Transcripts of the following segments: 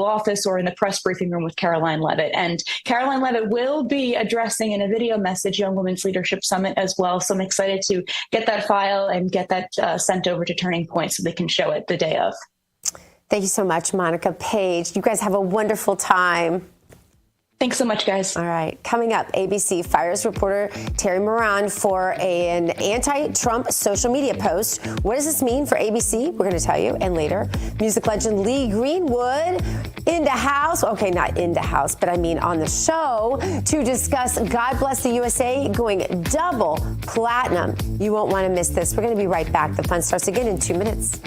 office or in the press briefing room with Caroline Leavitt. And Caroline Leavitt will be addressing in a video message Young Women's Leadership Summit as well. So I'm excited to get that file and get that sent over to Turning Point so they can show it the day of. Thank you so much, Monica Page. You guys have a wonderful time. Thanks so much, guys. All right. Coming up, ABC fires reporter Terry Moran for an anti-Trump social media post. What does this mean for ABC? We're going to tell you. And later, music legend Lee Greenwood in the house. Okay, not in the house, but I mean on the show to discuss God Bless the USA going double platinum. You won't want to miss this. We're going to be right back. The fun starts again in 2 minutes.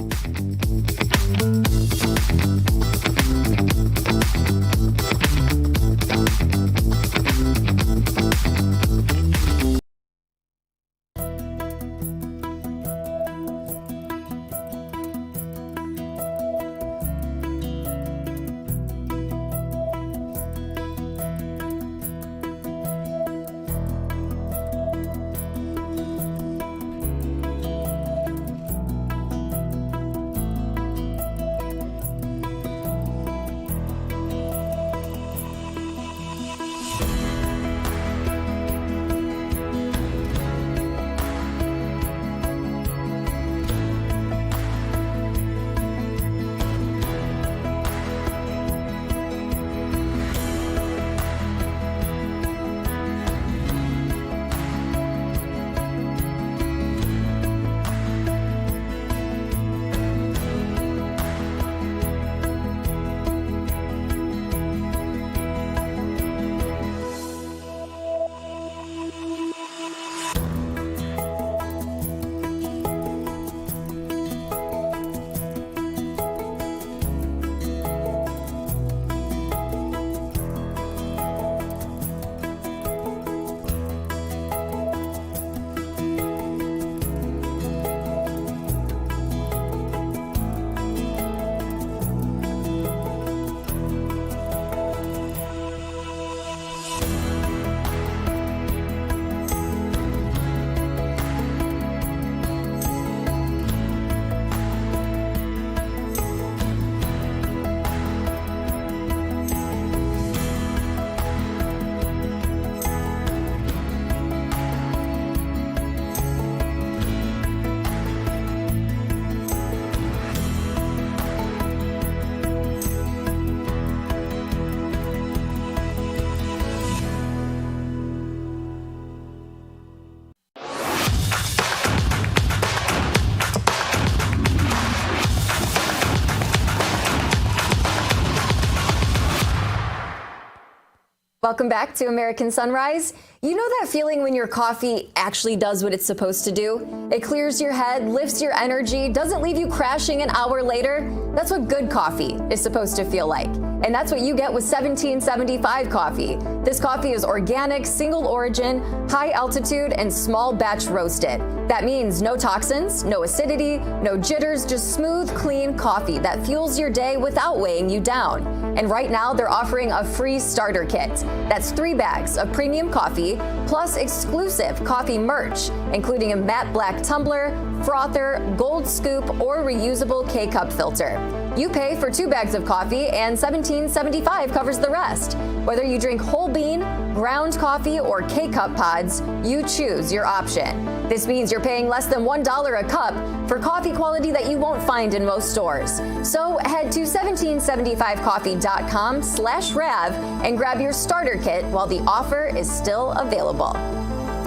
Welcome back to American Sunrise. You know that feeling when your coffee actually does what it's supposed to do? It clears your head, lifts your energy, doesn't leave you crashing an hour later? That's what good coffee is supposed to feel like. And that's what you get with 1775 coffee. This coffee is organic, single origin, high altitude, and small batch roasted. That means no toxins, no acidity, no jitters, just smooth, clean coffee that fuels your day without weighing you down. And right now they're offering a free starter kit. That's 3 bags of premium coffee plus exclusive coffee merch, including a matte black tumbler, frother, gold scoop, or reusable K-cup filter. You pay for 2 bags of coffee and $17.75 covers the rest. Whether you drink whole bean, ground coffee, or K-cup pods, you choose your option. This means you're paying less than $1 a cup for coffee quality that you won't find in most stores. So head to 1775coffee.com/Rav and grab your starter kit while the offer is still available.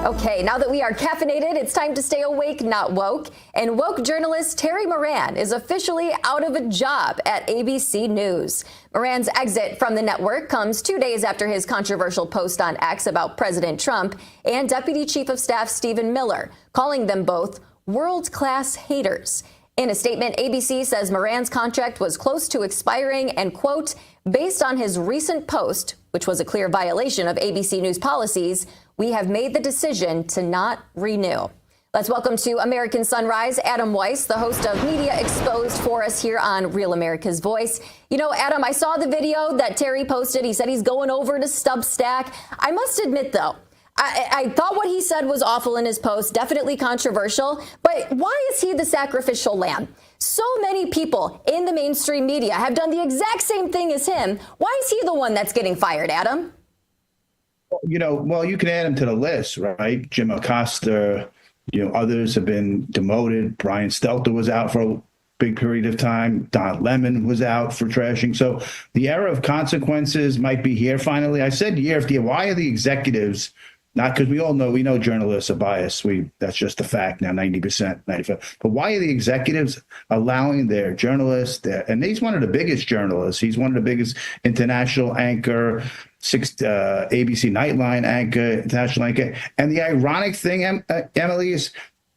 Okay, now that we are caffeinated, it's time to stay awake, not woke. And woke journalist Terry Moran is officially out of a job at ABC News. Moran's exit from the network comes 2 days after his controversial post on X about President Trump and Deputy Chief of Staff Stephen Miller, calling them both world-class haters. In a statement, ABC says Moran's contract was close to expiring and, quote, based on his recent post, which was a clear violation of ABC News policies, we have made the decision to not renew. Let's welcome to American Sunrise, Adam Weiss, the host of Media Exposed for us here on Real America's Voice. You know, Adam, I saw the video that Terry posted. He said he's going over to Substack. I must admit, though, I thought what he said was awful in his post, definitely controversial, but why is he the sacrificial lamb? So many people in the mainstream media have done the exact same thing as him. Why is he the one that's getting fired, Adam? Well, you can add him to the list, right? Jim Acosta, others have been demoted. Brian Stelter was out for a big period of time. Don Lemon was out for trashing. So the era of consequences might be here finally. I said year after year, why are the executives, not because we know journalists are biased. That's just a fact now, 90%, 95%. But why are the executives allowing their journalists, and he's one of the biggest journalists. He's one of the biggest international anchor, ABC Nightline anchor, international anchor. And the ironic thing, Emily, is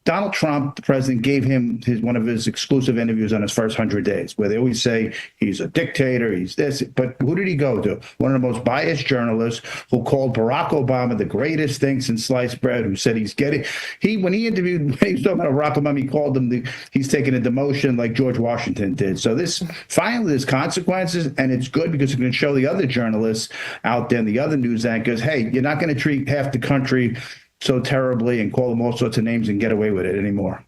Donald Trump, the president, gave him one of his exclusive interviews on his first 100 days, where they always say he's a dictator, he's this. But who did he go to? One of the most biased journalists who called Barack Obama the greatest thing since sliced bread, who said when he was talking about Barack Obama, he called him he's taking a demotion like George Washington did. So finally, there's consequences, and it's good because it can show the other journalists out there and the other news anchors, hey, you're not going to treat half the country so terribly and call them all sorts of names and get away with it anymore.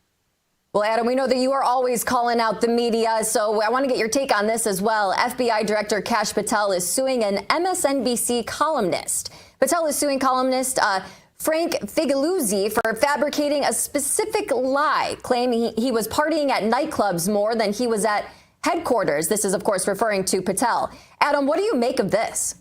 Well, Adam, we know that you are always calling out the media, so I want to get your take on this as well. FBI Director Kash Patel is suing an MSNBC columnist. Patel is suing columnist Frank Figliuzzi for fabricating a specific lie, claiming he was partying at nightclubs more than he was at headquarters. This is, of course, referring to Patel. Adam, what do you make of this?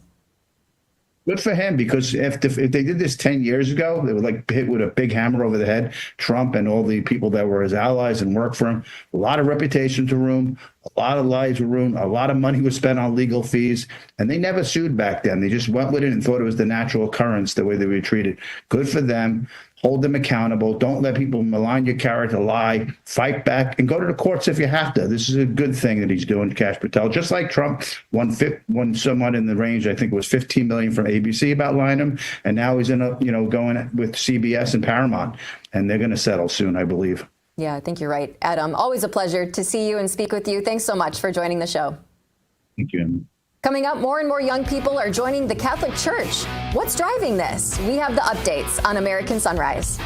Good for him, because if they did this 10 years ago, they would hit with a big hammer over the head, Trump and all the people that were his allies and worked for him. A lot of reputation to ruin, a lot of lies were ruined, a lot of money was spent on legal fees, and they never sued back then. They just went with it and thought it was the natural occurrence, the way they were treated. Good for them. Hold them accountable. Don't let people malign your character, lie, fight back, and go to the courts if you have to. This is a good thing that he's doing, Kash Patel. Just like Trump won somewhat in the range, I think it was $15 million from ABC about lying to him, and now he's going with CBS and Paramount, and they're going to settle soon, I believe. Yeah, I think you're right, Adam. Always a pleasure to see you and speak with you. Thanks so much for joining the show. Thank you. Coming up, more and more young people are joining the Catholic Church. What's driving this? We have the updates on American Sunrise.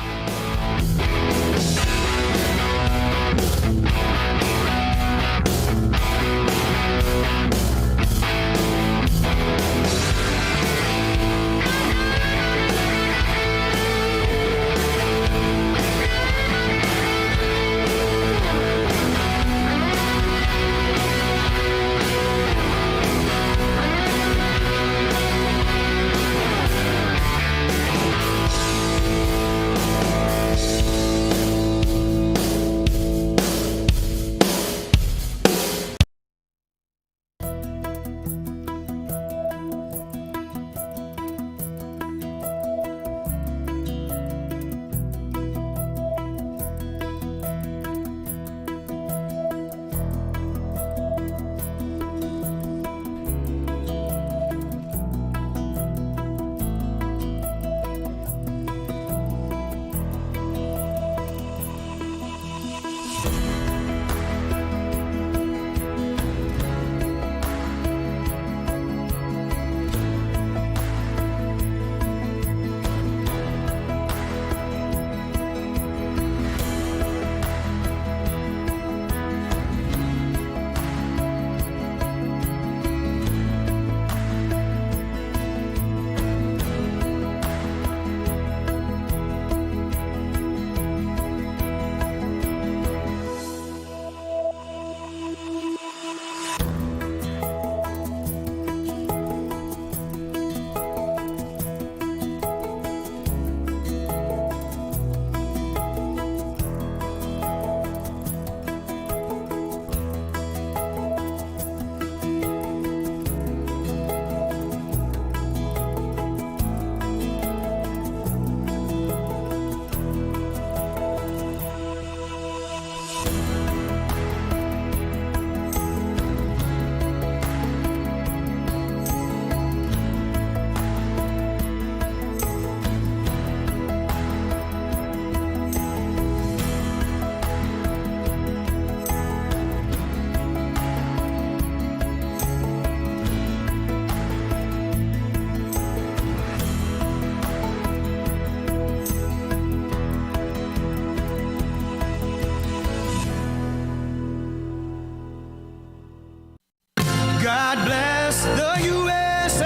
the USA.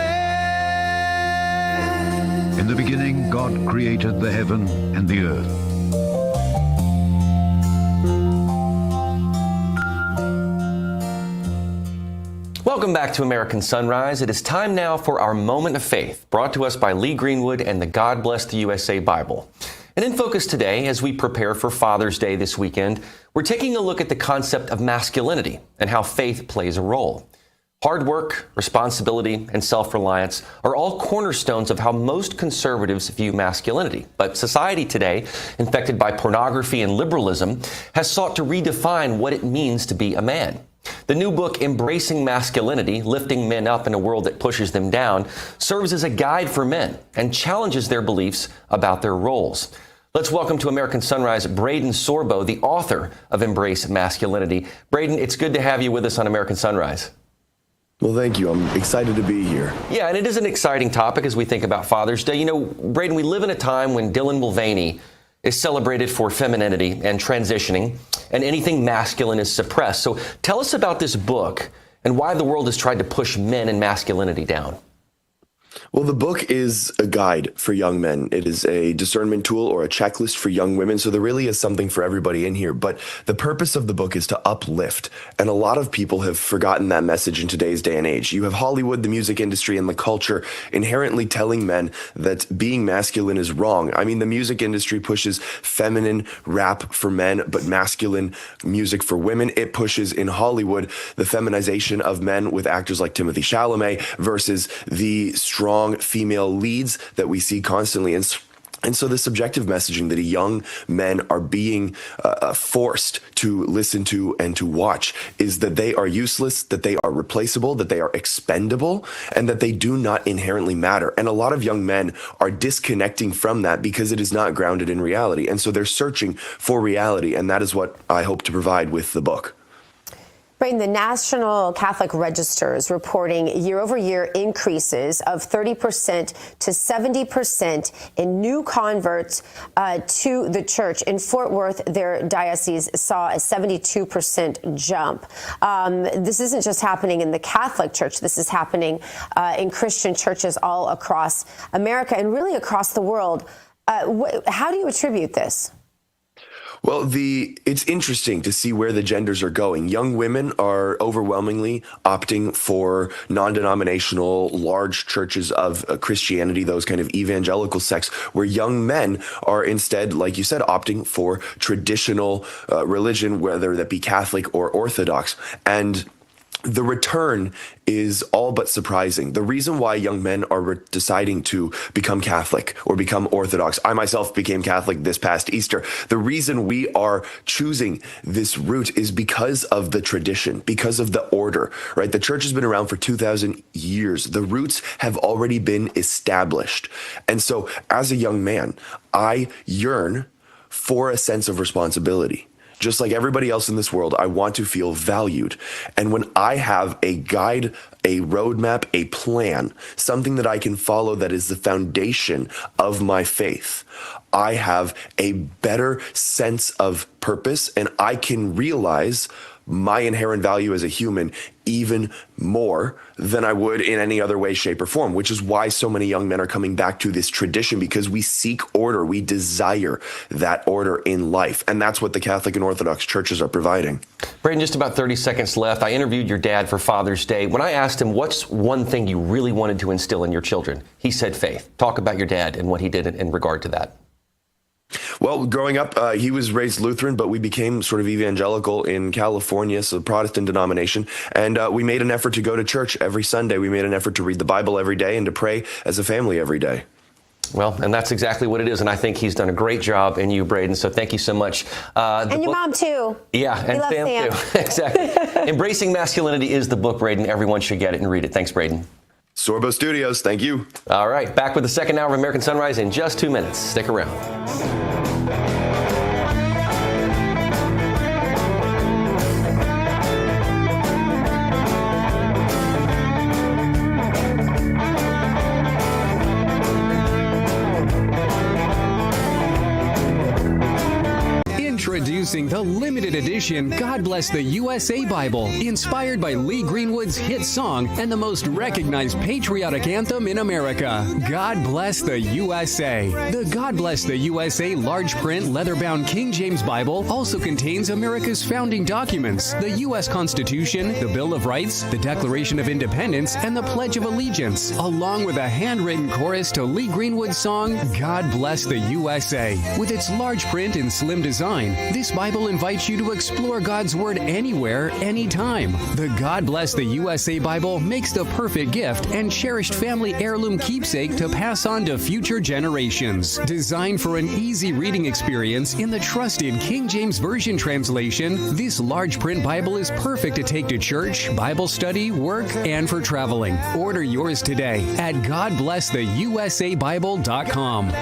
In the beginning, God created the heaven and the earth. Welcome back to American Sunrise. It is time now for our Moment of Faith, brought to us by Lee Greenwood and the God Bless the USA Bible. And in focus today, as we prepare for Father's Day this weekend, we're taking a look at the concept of masculinity and how faith plays a role. Hard work, responsibility, and self-reliance are all cornerstones of how most conservatives view masculinity. But society today, infected by pornography and liberalism, has sought to redefine what it means to be a man. The new book, Embracing Masculinity, Lifting Men Up in a World That Pushes Them Down, serves as a guide for men and challenges their beliefs about their roles. Let's welcome to American Sunrise, Braden Sorbo, the author of Embrace Masculinity. Braden, it's good to have you with us on American Sunrise. Well, thank you. I'm excited to be here. Yeah, and it is an exciting topic as we think about Father's Day. You know, Braden, we live in a time when Dylan Mulvaney is celebrated for femininity and transitioning, and anything masculine is suppressed. So tell us about this book and why the world has tried to push men and masculinity down. Well, the book is a guide for young men. It is a discernment tool or a checklist for young women. So there really is something for everybody in here. But the purpose of the book is to uplift. And a lot of people have forgotten that message in today's day and age. You have Hollywood, the music industry, and the culture inherently telling men that being masculine is wrong. I mean, the music industry pushes feminine rap for men, but masculine music for women. It pushes in Hollywood the feminization of men with actors like Timothée Chalamet versus the strong female leads that we see constantly. And so the subjective messaging that young men are being forced to listen to and to watch is that they are useless, that they are replaceable, that they are expendable, and that they do not inherently matter. And a lot of young men are disconnecting from that because it is not grounded in reality. And so they're searching for reality. And that is what I hope to provide with the book. The National Catholic Register is reporting year-over-year increases of 30% to 70% in new converts to the church. In Fort Worth, their diocese saw a 72% jump. This isn't just happening in the Catholic Church. This is happening in Christian churches all across America and really across the world. How do you attribute this? Well, it's interesting to see where the genders are going. Young women are overwhelmingly opting for non-denominational, large churches of Christianity, those kind of evangelical sects, where young men are instead, like you said, opting for traditional religion, whether that be Catholic or Orthodox. And the return is all but surprising. The reason why young men are deciding to become Catholic or become Orthodox, I myself became Catholic this past Easter. The reason we are choosing this route is because of the tradition, because of the order, right? The church has been around for 2,000 years. The roots have already been established. And so as a young man, I yearn for a sense of responsibility. Just like everybody else in this world, I want to feel valued. And when I have a guide, a roadmap, a plan, something that I can follow that is the foundation of my faith, I have a better sense of purpose and I can realize my inherent value as a human even more than I would in any other way, shape, or form, which is why so many young men are coming back to this tradition, because we seek order. We desire that order in life. And that's what the Catholic and Orthodox churches are providing. Braden, just about 30 seconds left. I interviewed your dad for Father's Day. When I asked him, what's one thing you really wanted to instill in your children? He said faith. Talk about your dad and what he did in regard to that. Well, growing up, he was raised Lutheran, but we became sort of evangelical in California, so Protestant denomination. And we made an effort to go to church every Sunday. We made an effort to read the Bible every day and to pray as a family every day. Well, and that's exactly what it is. And I think he's done a great job in you, Braden. So thank you so much. And your mom, too. Yeah, and Sam, too. Exactly. Embracing Masculinity is the book, Braden. Everyone should get it and read it. Thanks, Braden. Sorbo Studios, thank you. All right, back with the second hour of American Sunrise in just 2 minutes. Stick around. Introducing the limited edition God Bless the USA Bible, inspired by Lee Greenwood's hit song and the most recognized patriotic anthem in America, God Bless the USA. The God Bless the USA large print leather-bound King James Bible also contains America's founding documents, the U.S. Constitution, the Bill of Rights, the Declaration of Independence, and the Pledge of Allegiance, along with a handwritten chorus to Lee Greenwood's song, God Bless the USA. With its large print and slim design, this Bible invites you to explore God's Word anywhere, anytime. The God Bless the USA Bible makes the perfect gift and cherished family heirloom keepsake to pass on to future generations. Designed for an easy reading experience in the trusted King James Version translation, this large print Bible is perfect to take to church, Bible study, work, and for traveling. Order yours today at GodBlessTheUSABible.com.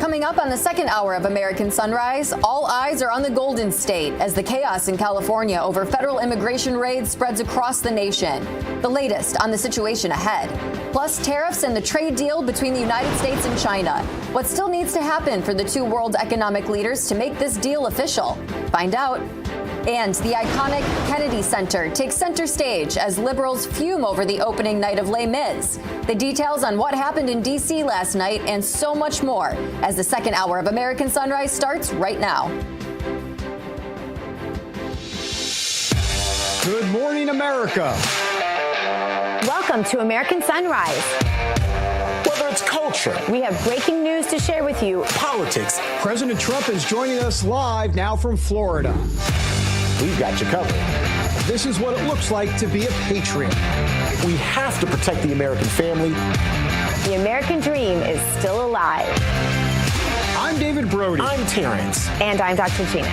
Coming up on the second hour of American Sunrise, all eyes are on the Golden State as the chaos in California over federal immigration raids spreads across the nation. The latest on the situation ahead. Plus tariffs and the trade deal between the United States and China. What still needs to happen for the two world economic leaders to make this deal official? Find out. And the iconic Kennedy Center takes center stage as liberals fume over the opening night of Les Mis. The details on what happened in D.C. last night and so much more as the second hour of American Sunrise starts right now. Good morning, America. Welcome to American Sunrise. Whether it's culture, We have breaking news to share with you. politics, President Trump is joining us live now from Florida. We've got you covered. This is what it looks like to be a patriot. We have to protect the American family. The American dream is still alive. I'm David Brody. I'm Terrence. And I'm Dr. Gina.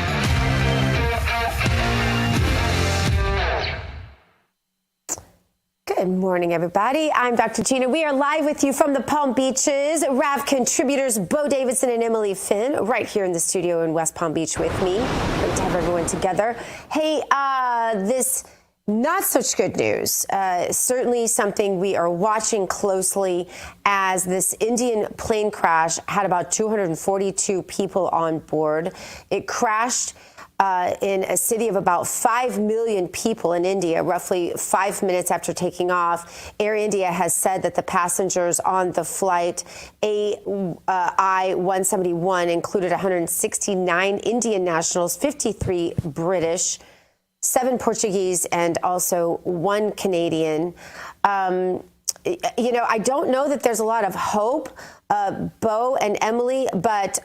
Good morning, everybody. I'm Dr. Gina. We are live with you from the Palm Beaches. RAV contributors Bo Davidson and Emily Finn right here in the studio in West Palm Beach with me. Great to have everyone together. Hey, this not such good news. Certainly something we are watching closely as this Indian plane crash had about 242 people on board. It crashed in a city of about 5 million people in India, roughly 5 minutes after taking off. Air India has said that the passengers on the flight I-171 included 169 Indian nationals, 53 British. 7 Portuguese, and also 1 Canadian. I don't know that there's a lot of hope, Bo and Emily, but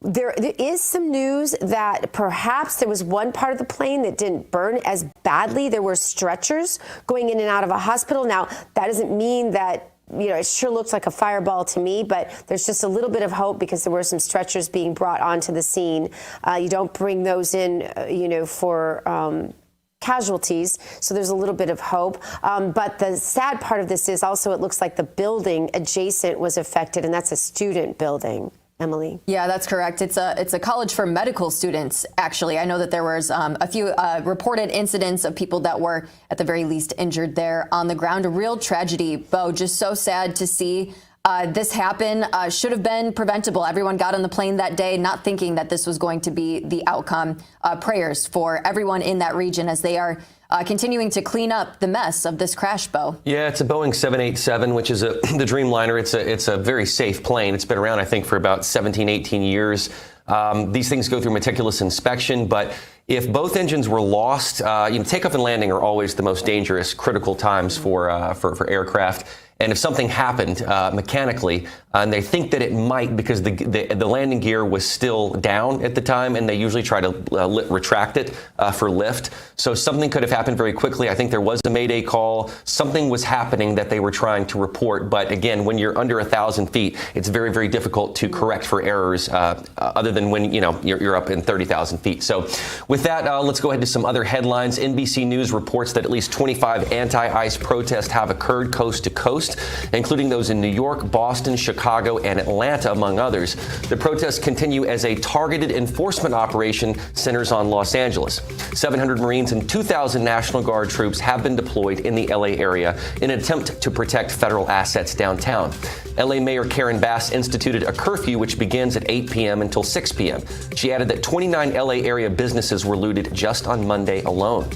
there is some news that perhaps there was one part of the plane that didn't burn as badly. There were stretchers going in and out of a hospital. Now, that doesn't mean that, it sure looks like a fireball to me, but there's just a little bit of hope because there were some stretchers being brought onto the scene. You don't bring those in, for casualties, so there's a little bit of hope. But the sad part of this is also it looks like the building adjacent was affected, and that's a student building. Emily? Yeah, that's correct. It's a college for medical students, actually. I know that there was a few reported incidents of people that were, at the very least, injured there on the ground. A real tragedy, Bo. Just so sad to see this happen. Should have been preventable. Everyone got on the plane that day not thinking that this was going to be the outcome. Prayers for everyone in that region as they are continuing to clean up the mess of this crash, Bo. Yeah, it's a Boeing 787, which is the Dreamliner. It's a very safe plane. It's been around, I think, for about 17, 18 years. These things go through meticulous inspection, but if both engines were lost, takeoff and landing are always the most dangerous, critical times for aircraft. And if something happened mechanically, and they think that it might because the landing gear was still down at the time, and they usually try to retract it for lift. So something could have happened very quickly. I think there was a Mayday call. Something was happening that they were trying to report. But again, when you're under 1,000 feet, it's very, very difficult to correct for errors other than when you're up in 30,000 feet. So with that, let's go ahead to some other headlines. NBC News reports that at least 25 anti-ICE protests have occurred coast to coast, including those in New York, Boston, Chicago, and Atlanta, among others. The protests continue as a targeted enforcement operation centers on Los Angeles. 700 Marines and 2,000 National Guard troops have been deployed in the LA area in an attempt to protect federal assets downtown. LA Mayor Karen Bass instituted a curfew which begins at 8 p.m. until 6 p.m. She added that 29 LA area businesses were looted just on Monday alone.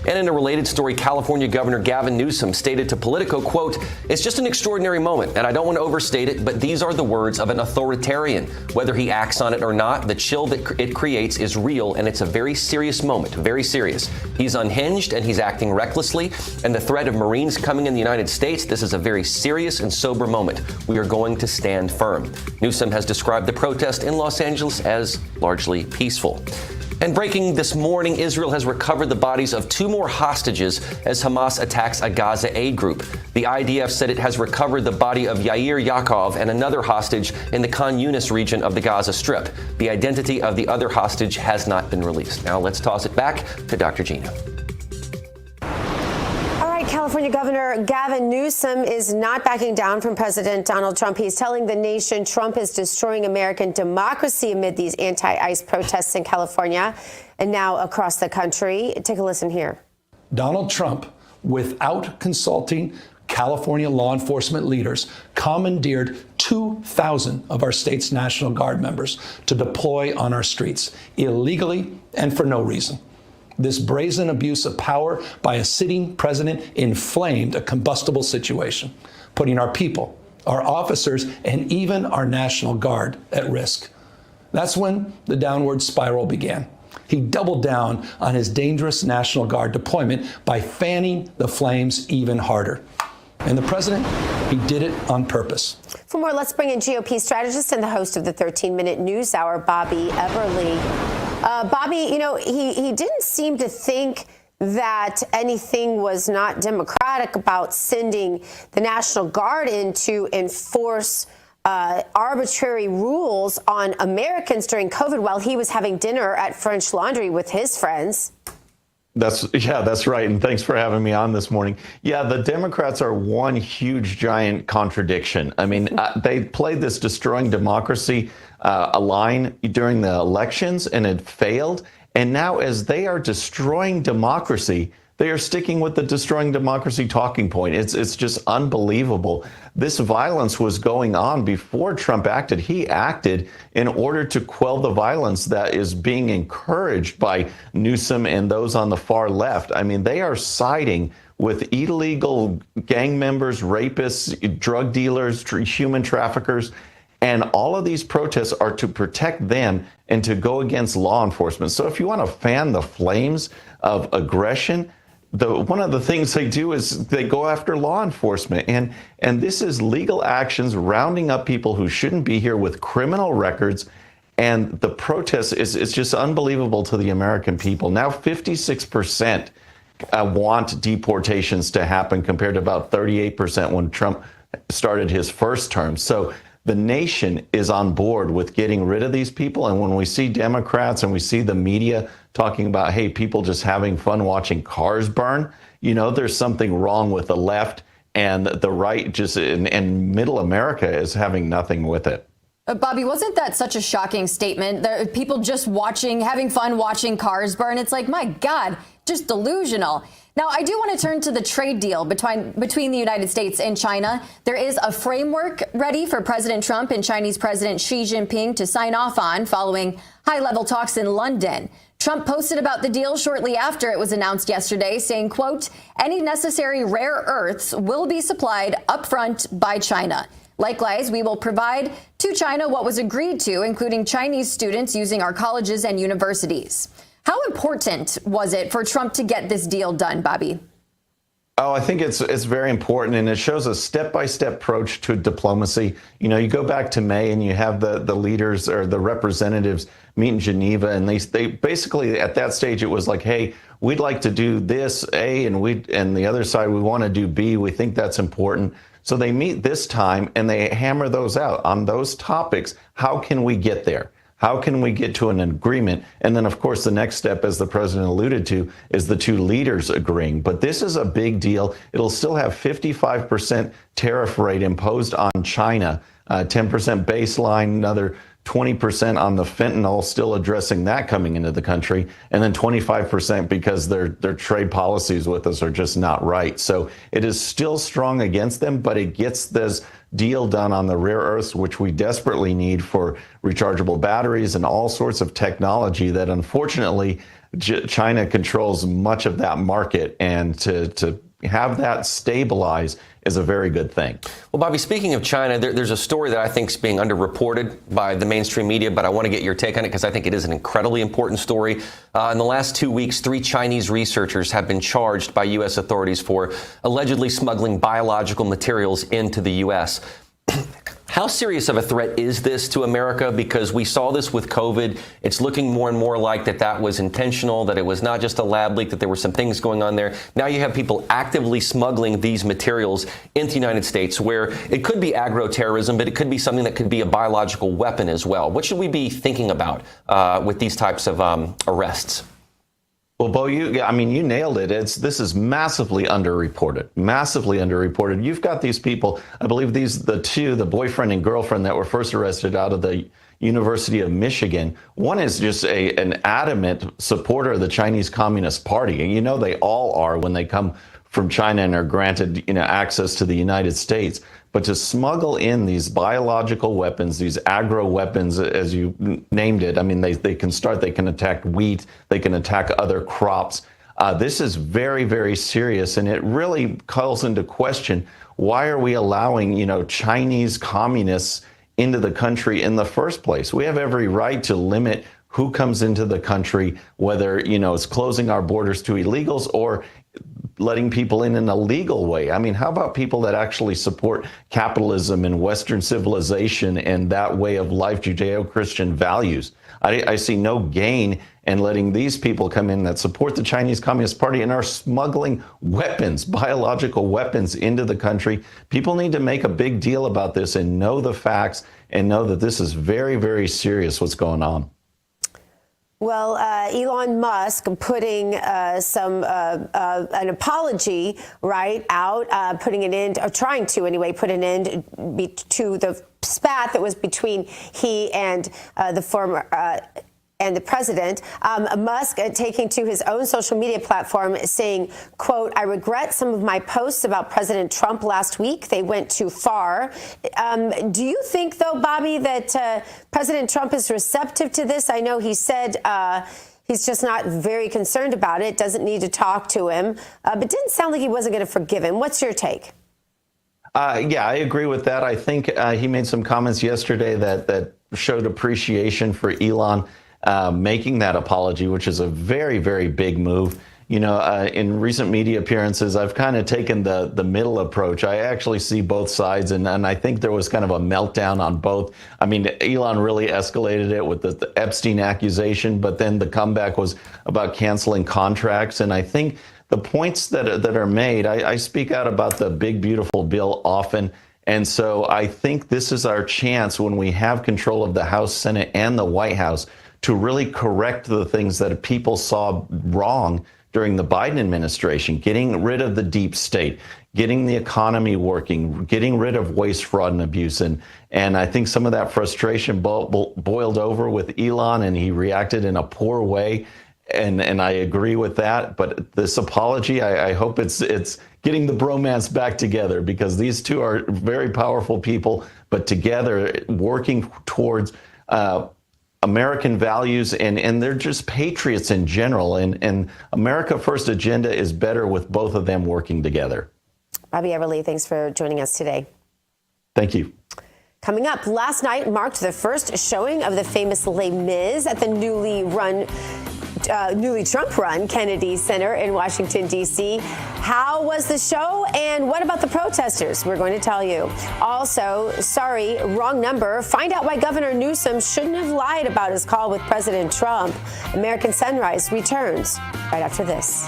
And in a related story, California Governor Gavin Newsom stated to Politico, quote, "It's just an extraordinary moment, and I don't want to overstate it, but these are the words of an authoritarian. Whether he acts on it or not, the chill that it creates is real, and it's a very serious moment, very serious. He's unhinged, and he's acting recklessly, and the threat of Marines coming in the United States, this is a very serious and sober moment. We are going to stand firm." Newsom has described the protest in Los Angeles as largely peaceful. And breaking this morning, Israel has recovered the bodies of 2 more hostages as Hamas attacks a Gaza aid group. The IDF said it has recovered the body of Yair Yaakov and another hostage in the Khan Yunis region of the Gaza Strip. The identity of the other hostage has not been released. Now let's toss it back to Dr. Gina. California Governor Gavin Newsom is not backing down from President Donald Trump. He's telling the nation Trump is destroying American democracy amid these anti-ICE protests in California and now across the country. Take a listen here. Donald Trump, without consulting California law enforcement leaders, commandeered 2,000 of our state's National Guard members to deploy on our streets illegally and for no reason. This brazen abuse of power by a sitting president inflamed a combustible situation, putting our people, our officers, and even our National Guard at risk. That's when the downward spiral began. He doubled down on his dangerous National Guard deployment by fanning the flames even harder. And the president, he did it on purpose. For more, let's bring in GOP strategist and the host of the 13-Minute News Hour, Bobby Eberle. Bobby, he didn't seem to think that anything was not democratic about sending the National Guard in to enforce arbitrary rules on Americans during COVID while he was having dinner at French Laundry with his friends. That's right. And thanks for having me on this morning. Yeah, the Democrats are one huge, giant contradiction. I mean, they played this destroying democracy a line during the elections, and it failed. And now, as they are destroying democracy, they are sticking with the destroying democracy talking point. It's just unbelievable. This violence was going on before Trump acted. He acted in order to quell the violence that is being encouraged by Newsom and those on the far left. I mean, they are siding with illegal gang members, rapists, drug dealers, human traffickers. And all of these protests are to protect them and to go against law enforcement. So if you want to fan the flames of aggression, one of the things they do is they go after law enforcement. And this is legal actions rounding up people who shouldn't be here with criminal records. And the protest is just unbelievable to the American people. Now 56% want deportations to happen compared to about 38% when Trump started his first term. So the nation is on board with getting rid of these people. And when we see Democrats and we see the media talking about, hey, people just having fun watching cars burn, you know, there's something wrong with the left, and the right just and middle America is having nothing with it. Bobby, wasn't that such a shocking statement? There are people just having fun watching cars burn. It's like, my God, just delusional. Now, I do want to turn to the trade deal between the United States and China. There is a framework ready for President Trump and Chinese President Xi Jinping to sign off on following high-level talks in London. Trump posted about the deal shortly after it was announced yesterday, saying, quote, any necessary rare earths will be supplied upfront by China. Likewise, we will provide to China what was agreed to, including Chinese students using our colleges and universities. How important was it for Trump to get this deal done, Bobby? Oh, I think it's very important, and it shows a step-by-step approach to diplomacy. You know, you go back to May and you have the leaders or the representatives meet in Geneva, and they basically at that stage it was like, hey, we'd like to do this A, and the other side we want to do B. We think that's important. So they meet this time and they hammer those out on those topics. How can we get there? How can we get to an agreement? And then, of course, the next step, as the president alluded to, is the two leaders agreeing. But this is a big deal. It'll still have 55% tariff rate imposed on China, 10% baseline, another 20% on the fentanyl, still addressing that coming into the country, and then 25% because their trade policies with us are just not right. So it is still strong against them, but it gets this deal done on the rare earths, which we desperately need for rechargeable batteries and all sorts of technology that unfortunately China controls much of that market, and to have that stabilize is a very good thing. Well, Bobby, speaking of China, there's a story that I think is being underreported by the mainstream media, but I want to get your take on it because I think it is an incredibly important story. In the last 2 weeks, 3 Chinese researchers have been charged by U.S. authorities for allegedly smuggling biological materials into the U.S. How serious of a threat is this to America? Because we saw this with COVID. It's looking more and more like that was intentional, that it was not just a lab leak, that there were some things going on there. Now you have people actively smuggling these materials into the United States, where it could be agro-terrorism, but it could be something that could be a biological weapon as well. What should we be thinking about with these types of arrests? Well, Bo, you nailed it. This is massively underreported. You've got these people, I believe the boyfriend and girlfriend that were first arrested out of the University of Michigan. One is just an adamant supporter of the Chinese Communist Party. And you know they all are when they come from China and are granted access to the United States. But to smuggle in these biological weapons, these agro weapons, as you named it, I mean, they can attack wheat, they can attack other crops. This is very, very serious, and it really calls into question, why are we allowing, Chinese communists into the country in the first place? We have every right to limit who comes into the country, whether, it's closing our borders to illegals or letting people in a legal way. I mean, how about people that actually support capitalism and Western civilization and that way of life, Judeo-Christian values? I see no gain in letting these people come in that support the Chinese Communist Party and are smuggling weapons, biological weapons into the country. People need to make a big deal about this and know the facts and know that this is very, very serious what's going on. Well, Elon Musk putting an apology out, putting an end, or trying to anyway, put an end to the spat that was between he and the former and the president. Musk taking to his own social media platform saying, quote, I regret some of my posts about President Trump last week. They went too far. Do you think, though, Bobby, that President Trump is receptive to this? I know he said he's just not very concerned about it, doesn't need to talk to him, but didn't sound like he wasn't going to forgive him. What's your take? Yeah, I agree with that. I think he made some comments yesterday that showed appreciation for Elon making that apology, which is a very, very big move. You know, in recent media appearances, I've kind of taken the middle approach. I actually see both sides, and I think there was kind of a meltdown on both. I mean, Elon really escalated it with the Epstein accusation, but then the comeback was about canceling contracts. And I think the points that are made, I speak out about the big, beautiful bill often. And so I think this is our chance when we have control of the House, Senate, and the White House to really correct the things that people saw wrong during the Biden administration, getting rid of the deep state, getting the economy working, getting rid of waste, fraud, and abuse. And I think some of that frustration boiled over with Elon, and he reacted in a poor way. And I agree with that. But this apology, I hope it's getting the bromance back together, because these two are very powerful people, but together working towards American values, and they're just patriots in general. And America First agenda is better with both of them working together. Bobby Everly, thanks for joining us today. Thank you. Coming up, last night marked the first showing of the famous Les Mis at the newly Trump-run Kennedy Center in Washington, D.C. How was the show, and what about the protesters? We're going to tell you. Also, sorry, wrong number. Find out why Governor Newsom shouldn't have lied about his call with President Trump. American Sunrise returns right after this.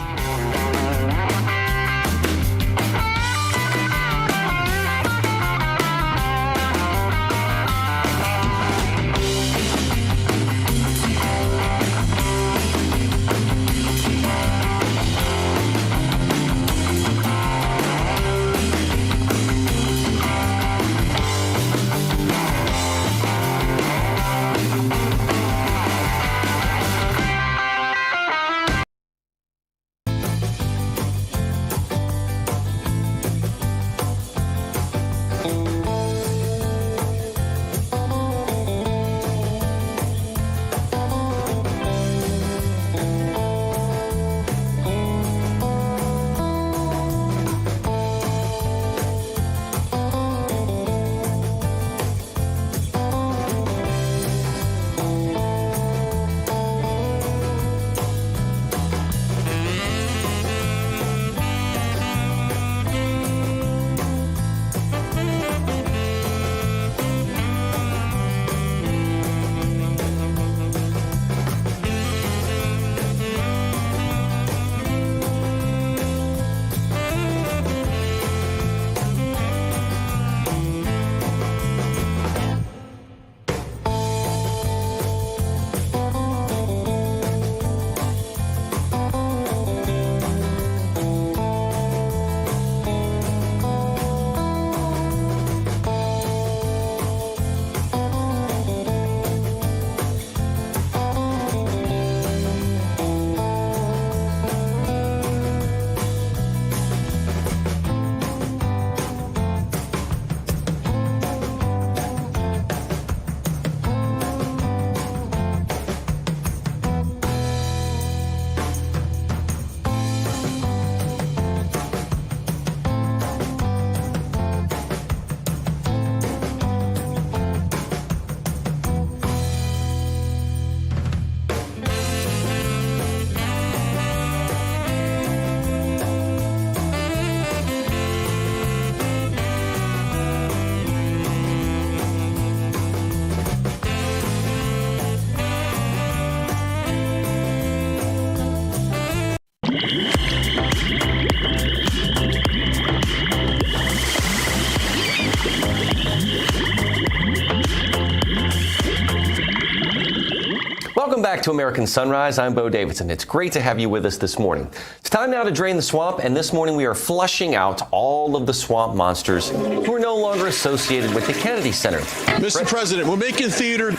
Welcome back to American Sunrise. I'm Bo Davidson. It's great to have you with us this morning. It's time now to drain the swamp, and this morning we are flushing out all of the swamp monsters who are no longer associated with the Kennedy Center. Mr. President, we're making theater.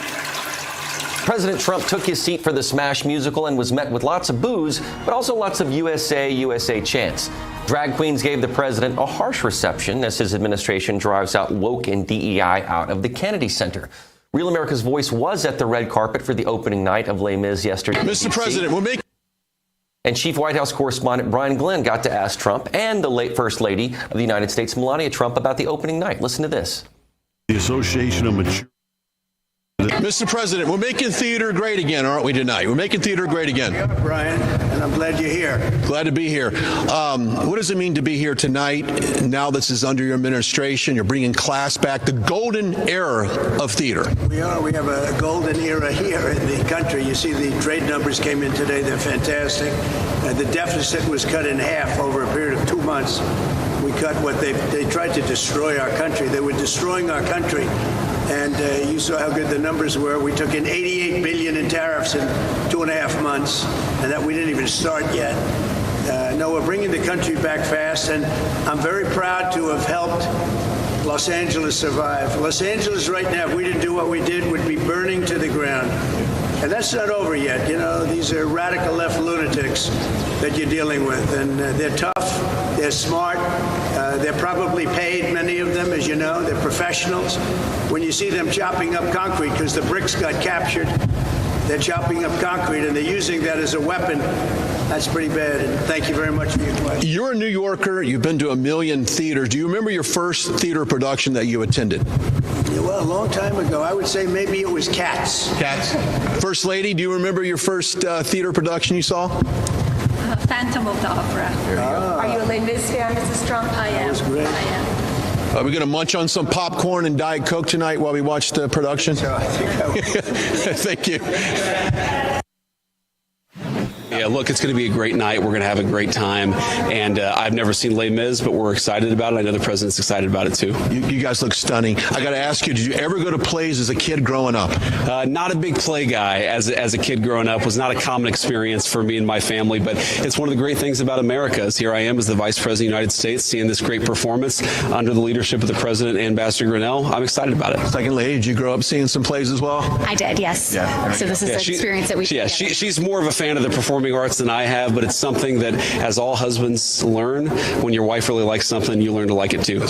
President Trump took his seat for the Smash musical and was met with lots of boos, but also lots of USA, USA chants. Drag queens gave the president a harsh reception as his administration drives out woke and DEI out of the Kennedy Center. Real America's Voice was at the red carpet for the opening night of Les Mis yesterday. Mr. President, we're making... And Chief White House correspondent Brian Glenn got to ask Trump and the late First Lady of the United States, Melania Trump, about the opening night. Listen to this. The Association of Mature. Mr. President, we're making theater great again, aren't we, tonight? We're making theater great again. Yeah, Brian, and I'm glad you're here. Glad to be here. What does it mean to be here tonight? Now this is under your administration. You're bringing class back, the golden era of theater. We are. We have a golden era here in the country. You see the trade numbers came in today. They're fantastic. The deficit was cut in half over a period of 2 months. We cut what they tried to destroy our country. They were destroying our country. And you saw how good the numbers were. We took in $88 billion in tariffs in 2.5 months, and that we didn't even start yet. No, we're bringing the country back fast, and I'm very proud to have helped Los Angeles survive. Los Angeles right now, if we didn't do what we did, would be burning to the ground. And that's not over yet. You know, these are radical left lunatics that you're dealing with, and they're tough, they're smart, they're probably paid, many of them, as you know, they're professionals. When you see them chopping up concrete because the bricks got captured, they're chopping up concrete and they're using that as a weapon. That's pretty bad, and thank you very much for your question. You're a New Yorker. You've been to 1 million theaters. Do you remember your first theater production that you attended? Yeah, well, a long time ago. I would say maybe it was Cats. Cats. First Lady, do you remember your first theater production you saw? Phantom of the Opera. Are you a Les Mis fan, Mrs. Trump? I am. That was great. I am. Are we going to munch on some popcorn and Diet Coke tonight while we watch the production? So I think I will. Thank you. Yeah, look, it's going to be a great night. We're going to have a great time. And I've never seen Les Mis, but we're excited about it. I know the president's excited about it, too. You guys look stunning. I got to ask you, did you ever go to plays as a kid growing up? Not a big play guy as a kid growing up. Was not a common experience for me and my family. But it's one of the great things about America is here I am as the Vice President of the United States, seeing this great performance under the leadership of the President and Ambassador Grinnell. I'm excited about it. Second Lady, did you grow up seeing some plays as well? I did, yes. Yeah. So this is an experience that we she's more of a fan of the performing arts than I have, but it's something that, as all husbands learn, when your wife really likes something, you learn to like it too.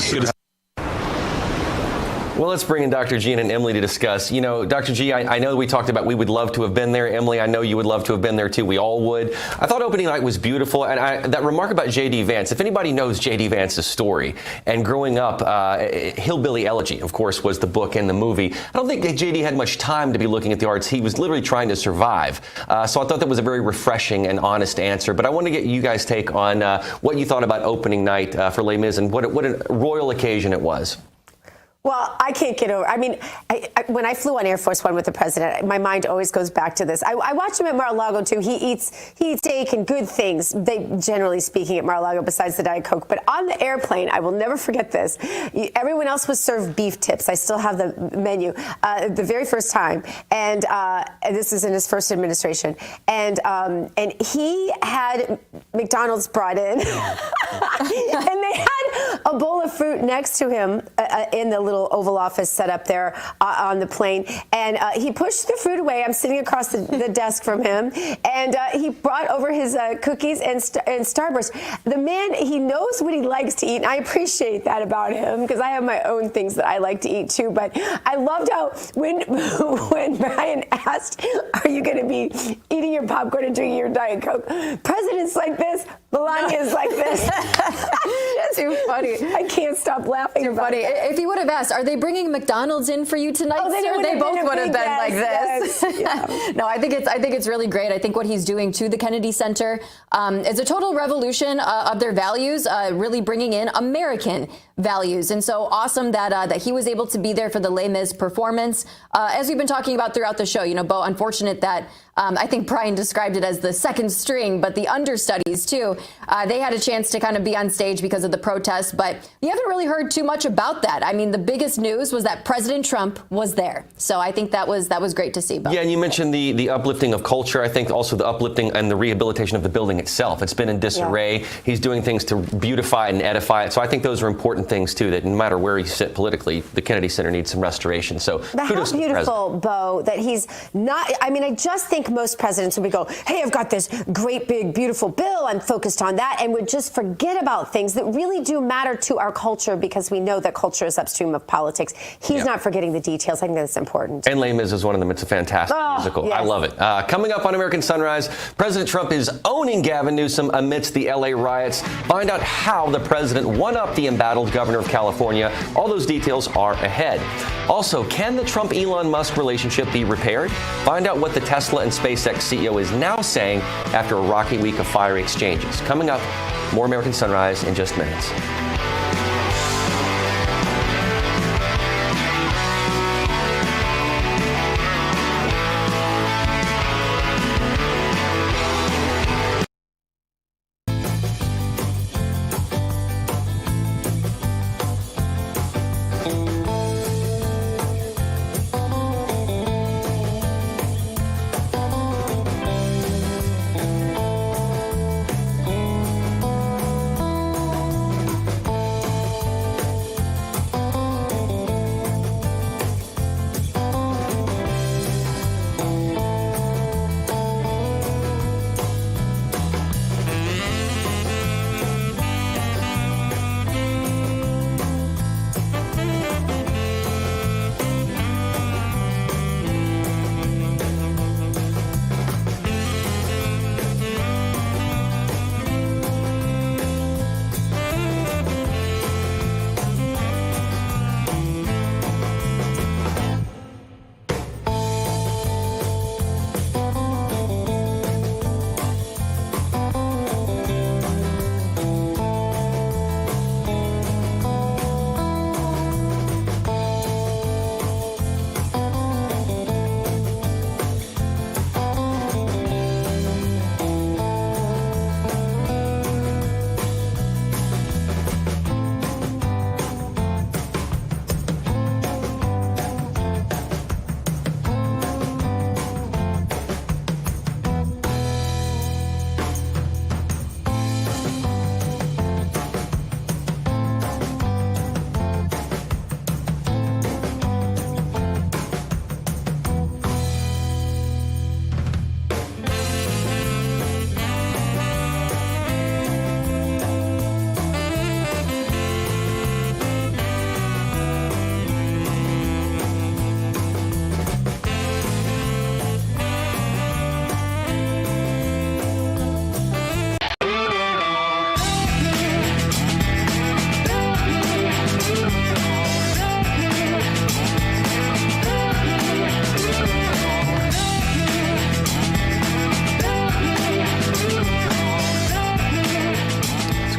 Well, let's bring in Dr. G and Emily to discuss. You know, Dr. G, I know we talked about we would love to have been there. Emily, I know you would love to have been there too. We all would. I thought opening night was beautiful. And that remark about J.D. Vance, if anybody knows J.D. Vance's story, and growing up, Hillbilly Elegy, of course, was the book and the movie. I don't think J.D. had much time to be looking at the arts. He was literally trying to survive. So I thought that was a very refreshing and honest answer. But I want to get you guys' take on what you thought about opening night for Les Mis and what a royal occasion it was. Well, I can't get over. I mean, when I flew on Air Force One with the president, my mind always goes back to this. I watched him at Mar-a-Lago too. He eats steak and good things. They generally speaking at Mar-a-Lago, besides the Diet Coke. But on the airplane, I will never forget this. Everyone else was served beef tips. I still have the menu the very first time, and this is in his first administration. And he had McDonald's brought in, and they had a bowl of fruit next to him in the little Oval Office set up there on the plane, and he pushed the fruit away. I'm sitting across the desk from him, and he brought over his cookies and Starburst. The man, he knows what he likes to eat, and I appreciate that about him because I have my own things that I like to eat too. But I loved how when Brian asked, "Are you going to be eating your popcorn and drinking your Diet Coke?" President's like this, Melania's like this. That's too funny. I can't stop laughing. Too funny. If he would have asked, "Are they bringing McDonald's in for you tonight?" Oh, They both would have been like this. Yes. Yeah. No, I think it's really great. I think what he's doing to the Kennedy Center is a total revolution of their values, really bringing in American values. And so awesome that he was able to be there for the Les Mis performance. As we've been talking about throughout the show, Bo, unfortunate that I think Brian described it as the second string, but the understudies too, they had a chance to kind of be on stage because of the protests, but you haven't really heard too much about that. I mean, the biggest news was that President Trump was there. So I think that was great to see. Bo. Yeah, and you mentioned the uplifting of culture. I think also the uplifting and the rehabilitation of the building itself. It's been in disarray. Yeah. He's doing things to beautify and edify it. So I think those are important things too, that no matter where you sit politically, the Kennedy Center needs some restoration. So but how beautiful, Bo, that he's not, I mean, I just think most presidents would go, "Hey, I've got this great, big, beautiful bill. I'm focused focused on that and would just forget about things that really do matter to our culture, because we know that culture is upstream of politics. He's not forgetting the details. I think that's important. And Les Mis is one of them. It's a fantastic musical. Yes. I love it. Coming up on American Sunrise, President Trump is owning Gavin Newsom amidst the LA riots. Find out how the president won up the embattled governor of California. All those details are ahead. Also, can the Trump-Elon Musk relationship be repaired? Find out what the Tesla and SpaceX CEO is now saying after a rocky week of fiery exchanges. Coming up, more American Sunrise in just minutes.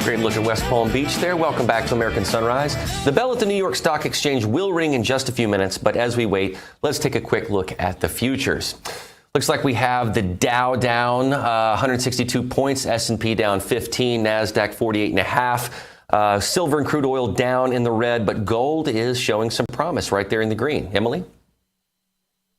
Great look at West Palm Beach there. Welcome back to American Sunrise. The bell at the New York Stock Exchange will ring in just a few minutes, but as we wait, let's take a quick look at the futures. Looks like we have the Dow down 162 points, S&P down 15, NASDAQ 48.5. Silver and crude oil down in the red, but gold is showing some promise right there in the green. Emily?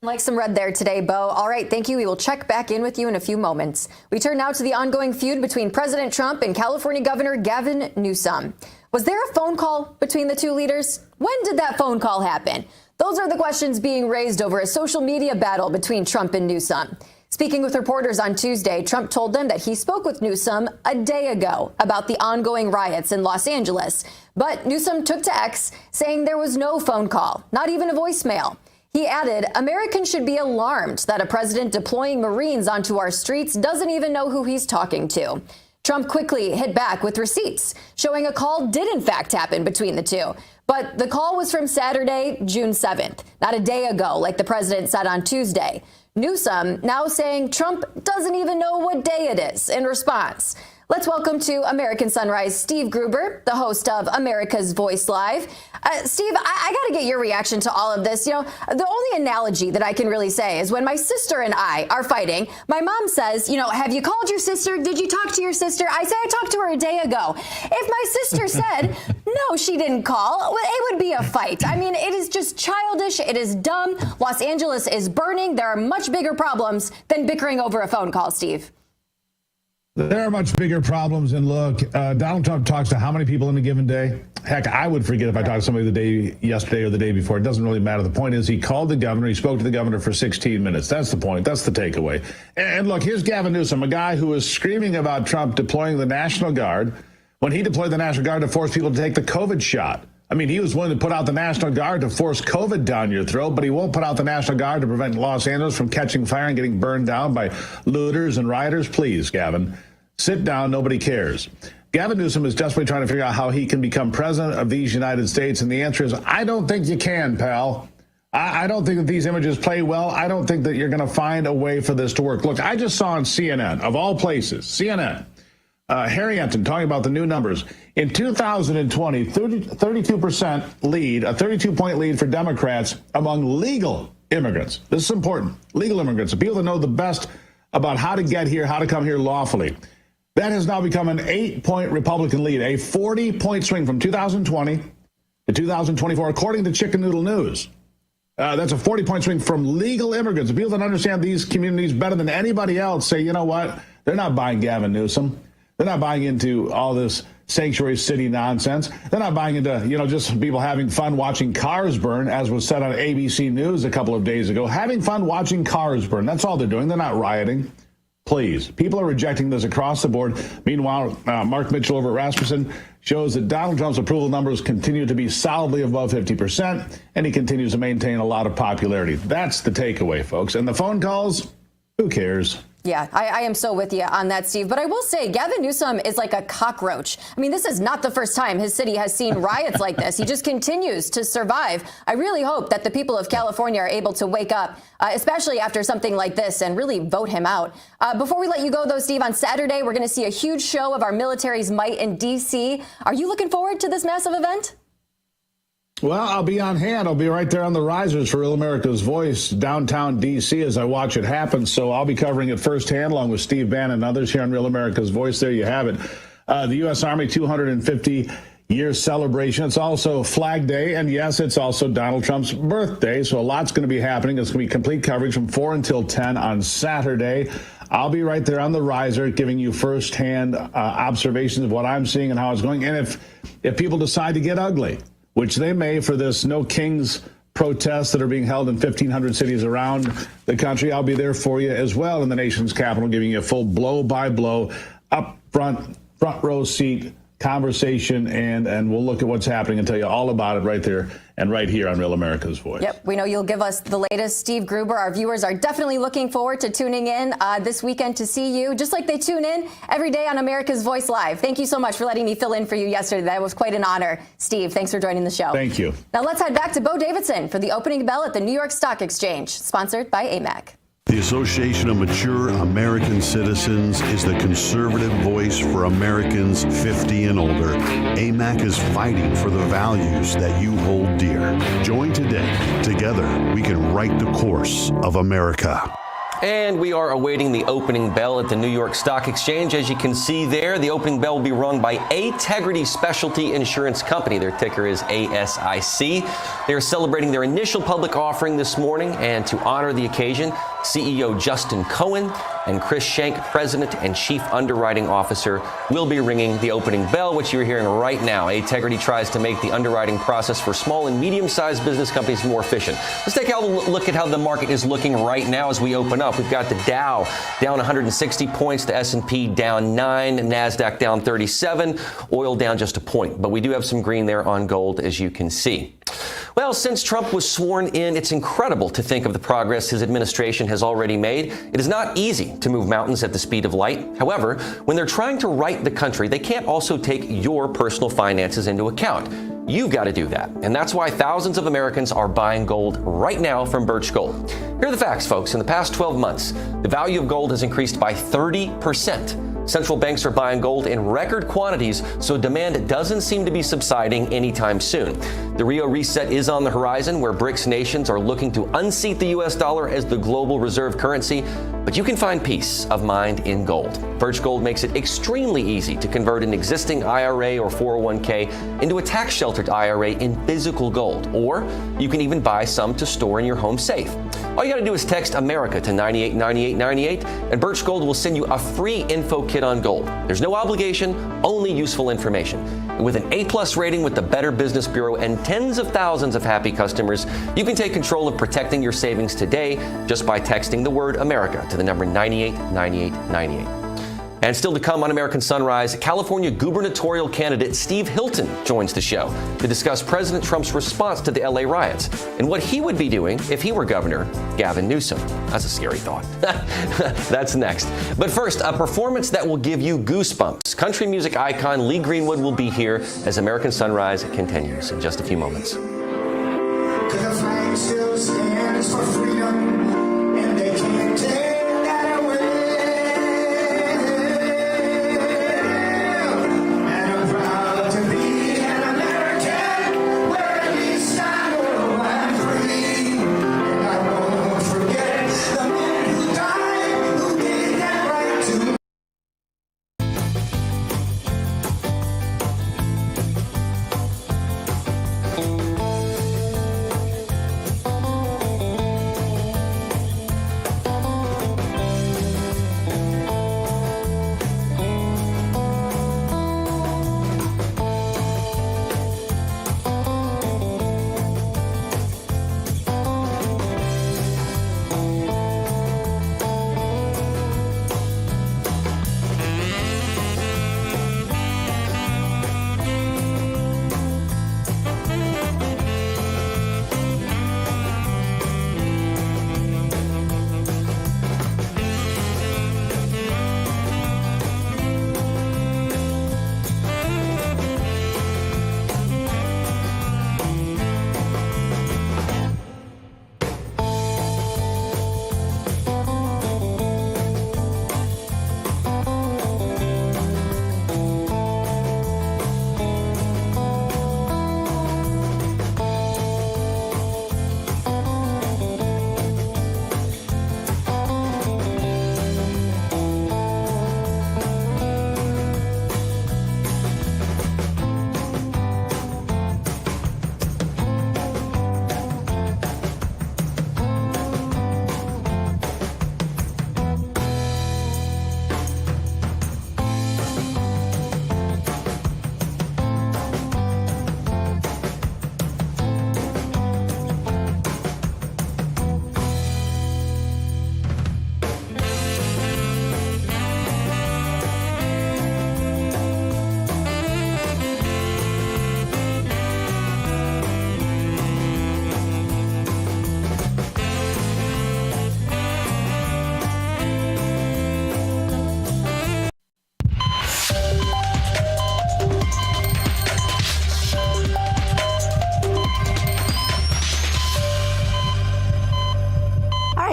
Like some red there today, Bo. All right, thank you. We will check back in with you in a few moments. We turn now to the ongoing feud between President Trump and California Governor Gavin Newsom. Was there a phone call between the two leaders? When did that phone call happen? Those are the questions being raised over a social media battle between Trump and Newsom. Speaking with reporters on Tuesday, Trump told them that he spoke with Newsom a day ago about the ongoing riots in Los Angeles. But Newsom took to X, saying there was no phone call, not even a voicemail. He added, Americans should be alarmed that a president deploying Marines onto our streets doesn't even know who he's talking to. Trump quickly hit back with receipts, showing a call did in fact happen between the two. But the call was from Saturday, June 7th, not a day ago, like the president said on Tuesday. Newsom now saying Trump doesn't even know what day it is in response. Let's welcome to American Sunrise, Steve Gruber, the host of America's Voice Live. Steve, I got to get your reaction to all of this. You know, the only analogy that I can really say is when my sister and I are fighting, my mom says, you know, have you called your sister? Did you talk to your sister? I say I talked to her a day ago. If my sister said, no, she didn't call, it would be a fight. I mean, it is just childish. It is dumb. Los Angeles is burning. There are much bigger problems than bickering over a phone call, Steve. There are much bigger problems. And look, Donald Trump talks to how many people in a given day? Heck, I would forget if I talked to somebody yesterday or the day before. It doesn't really matter. The point is he called the governor. He spoke to the governor for 16 minutes. That's the point. That's the takeaway. And look, here's Gavin Newsom, a guy who was screaming about Trump deploying the National Guard when he deployed the National Guard to force people to take the COVID shot. I mean, he was willing to put out the National Guard to force COVID down your throat, but he won't put out the National Guard to prevent Los Angeles from catching fire and getting burned down by looters and rioters. Please, Gavin, sit down. Nobody cares. Gavin Newsom is desperately trying to figure out how he can become president of these United States. And the answer is, I don't think you can, pal. I don't think that these images play well. I don't think that you're going to find a way for this to work. Look, I just saw on CNN, of all places, CNN, Harry Enton talking about the new numbers. In 2020, 32% lead, a 32-point lead for Democrats among legal immigrants. This is important. Legal immigrants, the people that know the best about how to get here, how to come here lawfully. That has now become an 8-point Republican lead, a 40-point swing from 2020 to 2024, according to Chicken Noodle News. That's a 40-point swing from legal immigrants. The people that understand these communities better than anybody else say, you know what? They're not buying Gavin Newsom. They're not buying into all this sanctuary city nonsense. They're not buying into, just people having fun watching cars burn, as was said on ABC News a couple of days ago. Having fun watching cars burn. That's all they're doing. They're not rioting. Please. People are rejecting this across the board. Meanwhile, Mark Mitchell over at Rasmussen shows that Donald Trump's approval numbers continue to be solidly above 50%, and he continues to maintain a lot of popularity. That's the takeaway, folks. And the phone calls, who cares? Yeah, I am so with you on that, Steve. But I will say, Gavin Newsom is like a cockroach. I mean, this is not the first time his city has seen riots like this. He just continues to survive. I really hope that the people of California are able to wake up, especially after something like this, and really vote him out. Before we let you go, though, Steve, on Saturday, we're going to see a huge show of our military's might in D.C. Are you looking forward to this massive event? Well, I'll be on hand. I'll be right there on the risers for Real America's Voice, downtown D.C., as I watch it happen. So I'll be covering it firsthand, along with Steve Bannon and others here on Real America's Voice. There you have it. The U.S. Army 250-year celebration. It's also Flag Day, and yes, it's also Donald Trump's birthday. So a lot's going to be happening. It's going to be complete coverage from 4 until 10 on Saturday. I'll be right there on the riser giving you firsthand observations of what I'm seeing and how it's going. And if people decide to get ugly, which they may for this No Kings protests that are being held in 1,500 cities around the country, I'll be there for you as well in the nation's capital, giving you a full blow-by-blow, up front row seat conversation, and we'll look at what's happening and tell you all about it right there and right here on Real America's Voice. Yep, we know you'll give us the latest. Steve Gruber, our viewers are definitely looking forward to tuning in this weekend to see you, just like they tune in every day on America's Voice Live. Thank you so much for letting me fill in for you yesterday. That was quite an honor. Steve, thanks for joining the show. Thank you. Now let's head back to Bo Davidson for the opening bell at the New York Stock Exchange, sponsored by AMAC. The Association of Mature American Citizens is the conservative voice for Americans 50 and older. AMAC is fighting for the values that you hold dear. Join today. Together, we can write the course of America. And we are awaiting the opening bell at the New York Stock Exchange. As you can see there, the opening bell will be rung by Ategrity Specialty Insurance Company. Their ticker is ASIC. They are celebrating their initial public offering this morning, and to honor the occasion, CEO Justin Cohen and Chris Schenck, President and Chief Underwriting Officer, will be ringing the opening bell, which you're hearing right now. Ategrity tries to make the underwriting process for small and medium-sized business companies more efficient. Let's take a look at how the market is looking right now as we open up. We've got the Dow down 160 points, the S&P down 9, NASDAQ down 37, oil down just a point. But we do have some green there on gold, as you can see. Well, since Trump was sworn in, it's incredible to think of the progress his administration has already made. It is not easy to move mountains at the speed of light. However, when they're trying to right the country, they can't also take your personal finances into account. You've got to do that. And that's why thousands of Americans are buying gold right now from Birch Gold. Here are the facts, folks. In the past 12 months, the value of gold has increased by 30%. Central banks are buying gold in record quantities, so demand doesn't seem to be subsiding anytime soon. The Rio reset is on the horizon, where BRICS nations are looking to unseat the U.S. dollar as the global reserve currency. But you can find peace of mind in gold. Birch Gold makes it extremely easy to convert an existing IRA or 401k into a tax-sheltered IRA in physical gold, or you can even buy some to store in your home safe. All you got to do is text America to 989898, and Birch Gold will send you a free info kit on gold. There's no obligation, only useful information. And with an A+ rating with the Better Business Bureau and tens of thousands of happy customers, you can take control of protecting your savings today just by texting the word America to the number 989898. And still to come on American Sunrise, California gubernatorial candidate Steve Hilton joins the show to discuss President Trump's response to the LA riots and what he would be doing if he were Governor Gavin Newsom. That's a scary thought. That's next. But first, a performance that will give you goosebumps. Country music icon Lee Greenwood will be here as American Sunrise continues in just a few moments. The flag still stands for freedom, and they can't take that away. And I'm proud to be an American, where at least I know I'm free. And I won't forget the men who died, who gave that right to me.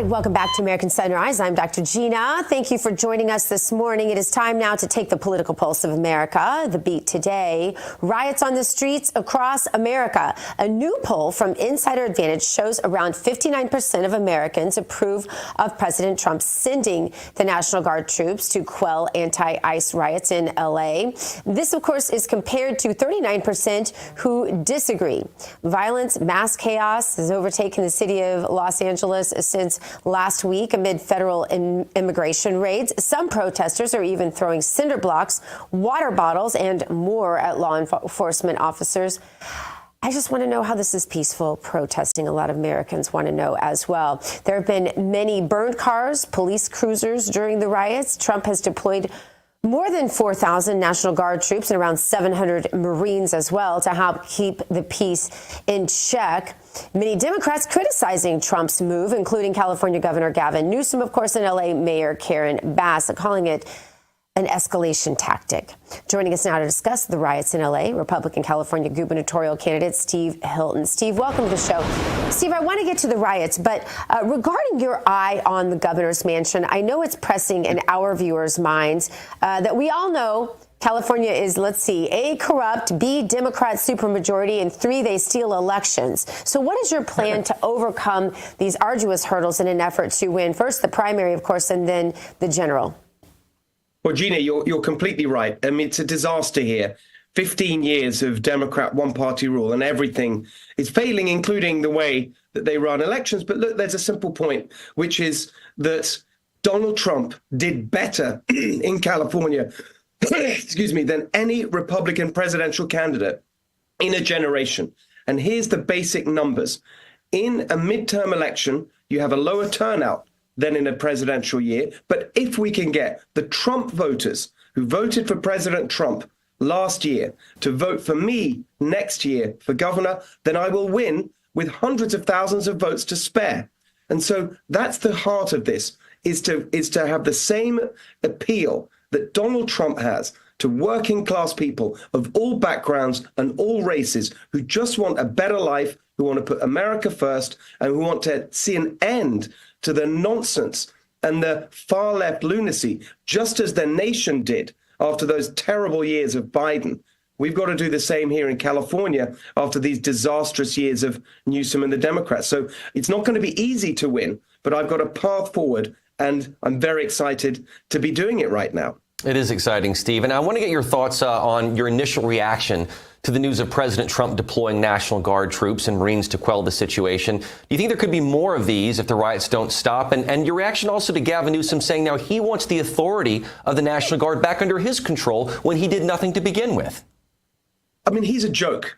Welcome back to American Sunrise. I'm Dr. Gina. Thank you for joining us this morning. It is time now to take the political pulse of America. The beat today, riots on the streets across America. A new poll from Insider Advantage shows around 59% of Americans approve of President Trump sending the National Guard troops to quell anti-ICE riots in LA. This, of course, is compared to 39% who disagree. Violence, mass chaos has overtaken the city of Los Angeles since last week amid federal immigration raids. Some protesters are even throwing cinder blocks, water bottles, and more at law enforcement officers. I just want to know how this is peaceful protesting. A lot of Americans want to know as well. There have been many burned cars, police cruisers during the riots. Trump has deployed more than 4,000 National Guard troops and around 700 Marines as well to help keep the peace in check. Many Democrats criticizing Trump's move, including California Governor Gavin Newsom, of course, and LA Mayor Karen Bass, calling it an escalation tactic. Joining us now to discuss the riots in LA, Republican California gubernatorial candidate Steve Hilton. Steve, welcome to the show. Steve, I want to get to the riots, but regarding your eye on the governor's mansion, I know it's pressing in our viewers' minds that we all know California is, let's see, A, corrupt, B, Democrat supermajority, and 3, they steal elections. So what is your plan to overcome these arduous hurdles in an effort to win first the primary, of course, and then the general? Well, Gina, you're completely right. I mean, it's a disaster here. 15 years of Democrat one-party rule, and everything is failing, including the way that they run elections. But look, there's a simple point, which is that Donald Trump did better in California excuse me, than any Republican presidential candidate in a generation. And here's the basic numbers. In a midterm election, you have a lower turnout than in a presidential year. But if we can get the Trump voters who voted for President Trump last year to vote for me next year for governor, then I will win with hundreds of thousands of votes to spare. And so that's the heart of this, is to have the same appeal that Donald Trump has to working class people of all backgrounds and all races who just want a better life, who want to put America first, and who want to see an end to the nonsense and the far left lunacy, just as the nation did after those terrible years of Biden. We've got to do the same here in California after these disastrous years of Newsom and the Democrats. So it's not going to be easy to win, but I've got a path forward, and I'm very excited to be doing it right now. It is exciting, Steve. And I want to get your thoughts on your initial reaction to the news of President Trump deploying National Guard troops and Marines to quell the situation. Do you think there could be more of these if the riots don't stop? And your reaction also to Gavin Newsom saying now he wants the authority of the National Guard back under his control when he did nothing to begin with. I mean, he's a joke.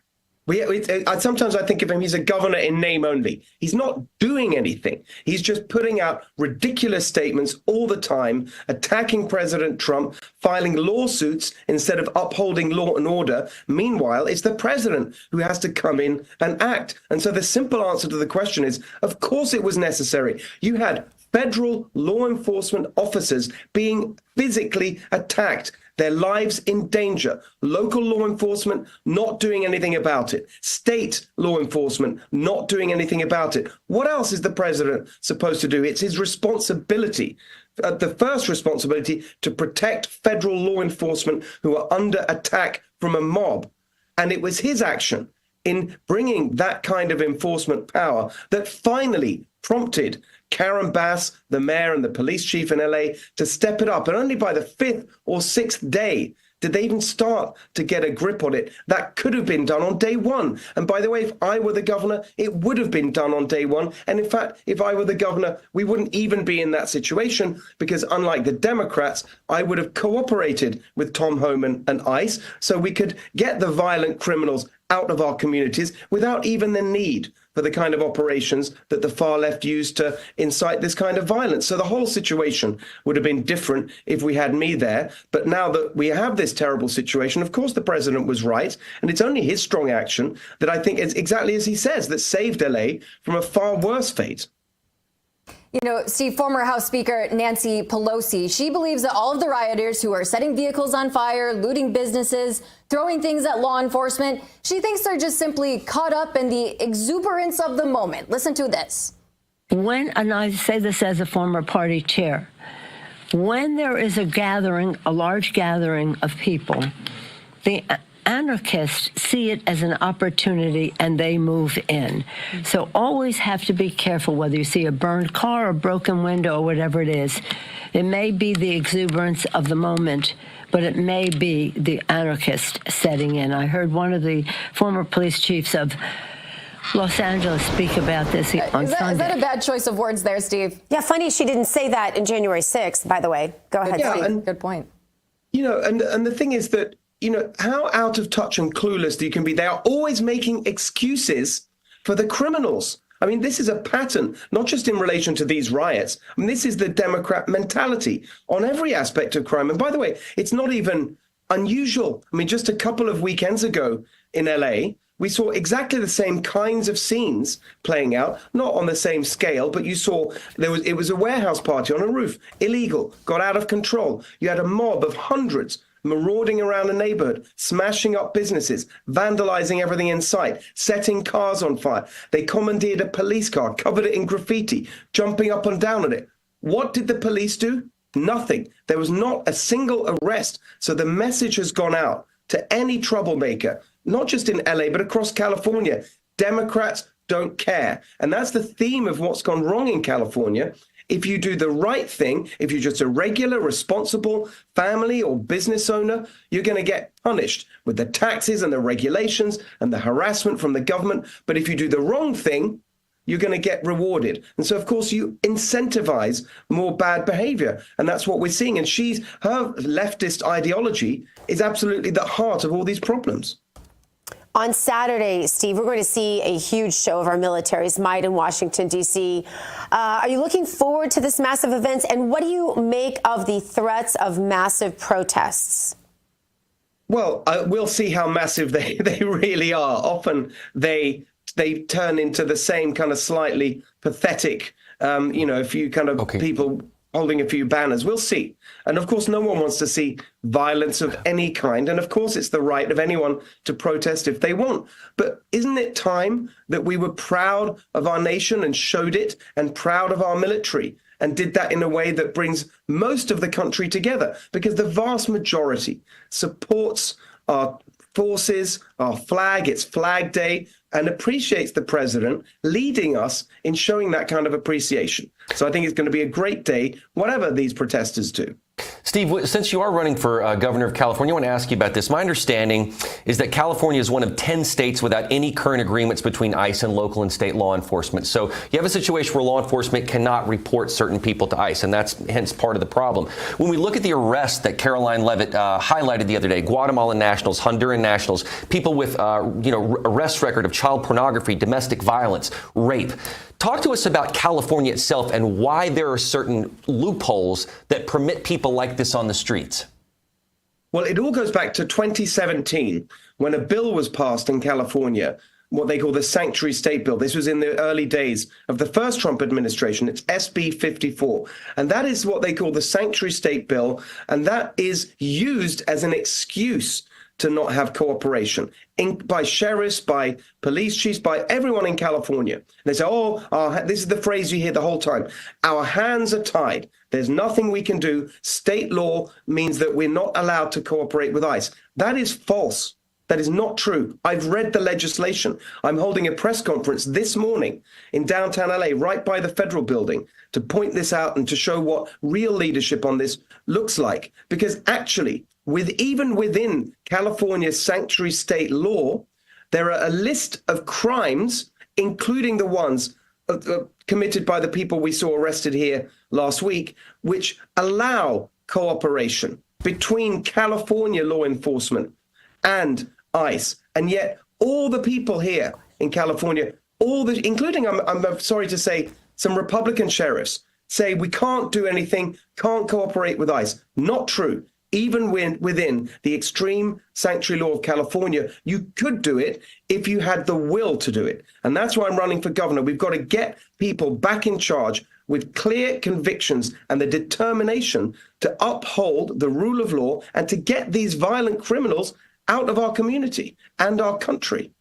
Sometimes I think of him, he's a governor in name only. He's not doing anything. He's just putting out ridiculous statements all the time, attacking President Trump, filing lawsuits instead of upholding law and order. Meanwhile, it's the president who has to come in and act. And so the simple answer to the question is, of course it was necessary. You had federal law enforcement officers being physically attacked, their lives in danger. Local law enforcement not doing anything about it. State law enforcement not doing anything about it. What else is the president supposed to do? It's his responsibility, the first responsibility, to protect federal law enforcement who are under attack from a mob. And it was his action in bringing that kind of enforcement power that finally prompted Karen Bass, the mayor and the police chief in LA, to step it up. And only by the 5th or 6th day did they even start to get a grip on it. That could have been done on day one. And by the way, if I were the governor, it would have been done on day one. And in fact, if I were the governor, we wouldn't even be in that situation, because unlike the Democrats, I would have cooperated with Tom Homan and ICE so we could get the violent criminals out of our communities without even the need for the kind of operations that the far left used to incite this kind of violence. So the whole situation would have been different if we had me there. But now that we have this terrible situation, of course the president was right. And it's only his strong action that I think is exactly as he says, that saved LA from a far worse fate. You know, Steve, former House Speaker Nancy Pelosi, she believes that all of the rioters who are setting vehicles on fire, looting businesses, throwing things at law enforcement, she thinks they're just simply caught up in the exuberance of the moment. Listen to this. And I say this as a former party chair, when there is a gathering, a large gathering of people, the anarchists see it as an opportunity and they move in. So always have to be careful whether you see a burned car, a broken window, or whatever it is. It may be the exuberance of the moment, but it may be the anarchist setting in. I heard one of the former police chiefs of Los Angeles speak about this on Sunday. Is that a bad choice of words there, Steve? Yeah, funny she didn't say that in January 6th, by the way. Go ahead, Yeah, Steve. and, good point. You know, and the thing is that, you know, how out of touch and clueless you can be. They are always making excuses for the criminals. I mean, this is a pattern, not just in relation to these riots. I mean, this is the Democrat mentality on every aspect of crime. And by the way, it's not even unusual. I mean, just a couple of weekends ago in LA, we saw exactly the same kinds of scenes playing out, not on the same scale, but you saw it was a warehouse party on a roof, illegal, got out of control. You had a mob of hundreds marauding around a neighborhood, smashing up businesses, vandalizing everything in sight, setting cars on fire. They commandeered a police car, covered it in graffiti, jumping up and down on it. What did the police do? Nothing. There was not a single arrest. So the message has gone out to any troublemaker, not just in LA, but across California. Democrats don't care. And that's the theme of what's gone wrong in California. If you do the right thing, if you're just a regular, responsible family or business owner, you're going to get punished with the taxes and the regulations and the harassment from the government. But if you do the wrong thing, you're going to get rewarded. And so, of course, you incentivize more bad behavior. And that's what we're seeing. And her leftist ideology is absolutely the heart of all these problems. On Saturday, Steve, we're going to see a huge show of our military's might in Washington, D.C. Are you looking forward to this massive event? And what do you make of the threats of massive protests? Well, we'll see how massive they really are. Often they turn into the same kind of slightly pathetic, a few kind of people holding a few banners. We'll see. And of course, no one wants to see violence of any kind. And of course, it's the right of anyone to protest if they want. But isn't it time that we were proud of our nation and showed it, and proud of our military, and did that in a way that brings most of the country together? Because the vast majority supports our forces, our flag, it's Flag Day, and appreciates the president leading us in showing that kind of appreciation. So I think it's going to be a great day, whatever these protesters do. Steve, since you are running for governor of California, I want to ask you about this. My understanding is that California is one of 10 states without any current agreements between ICE and local and state law enforcement. So you have a situation where law enforcement cannot report certain people to ICE, and that's hence part of the problem. When we look at the arrest that Caroline Leavitt highlighted the other day, Guatemalan nationals, Honduran nationals, people with arrest record of child pornography, domestic violence, rape. Talk to us about California itself and why there are certain loopholes that permit people like this on the streets. Well, it all goes back to 2017 when a bill was passed in California, what they call the Sanctuary State Bill. This was in the early days of the first Trump administration. It's SB 54. And that is what they call the Sanctuary State Bill. And that is used as an excuse to not have cooperation by sheriffs, by police chiefs, by everyone in California. And they say, this is the phrase you hear the whole time. Our hands are tied. There's nothing we can do. State law means that we're not allowed to cooperate with ICE. That is false. That is not true. I've read the legislation. I'm holding a press conference this morning in downtown LA, right by the federal building, to point this out and to show what real leadership on this looks like. Because actually, even within California's sanctuary state law, there are a list of crimes, including the ones committed by the people we saw arrested here last week, which allow cooperation between California law enforcement and ICE. And yet all the people here in California, including, I'm sorry to say, some Republican sheriffs, say we can't do anything, can't cooperate with ICE. Not true. Even within the extreme sanctuary law of California, you could do it if you had the will to do it. And that's why I'm running for governor. We've got to get people back in charge with clear convictions and the determination to uphold the rule of law and to get these violent criminals out of our community and our country.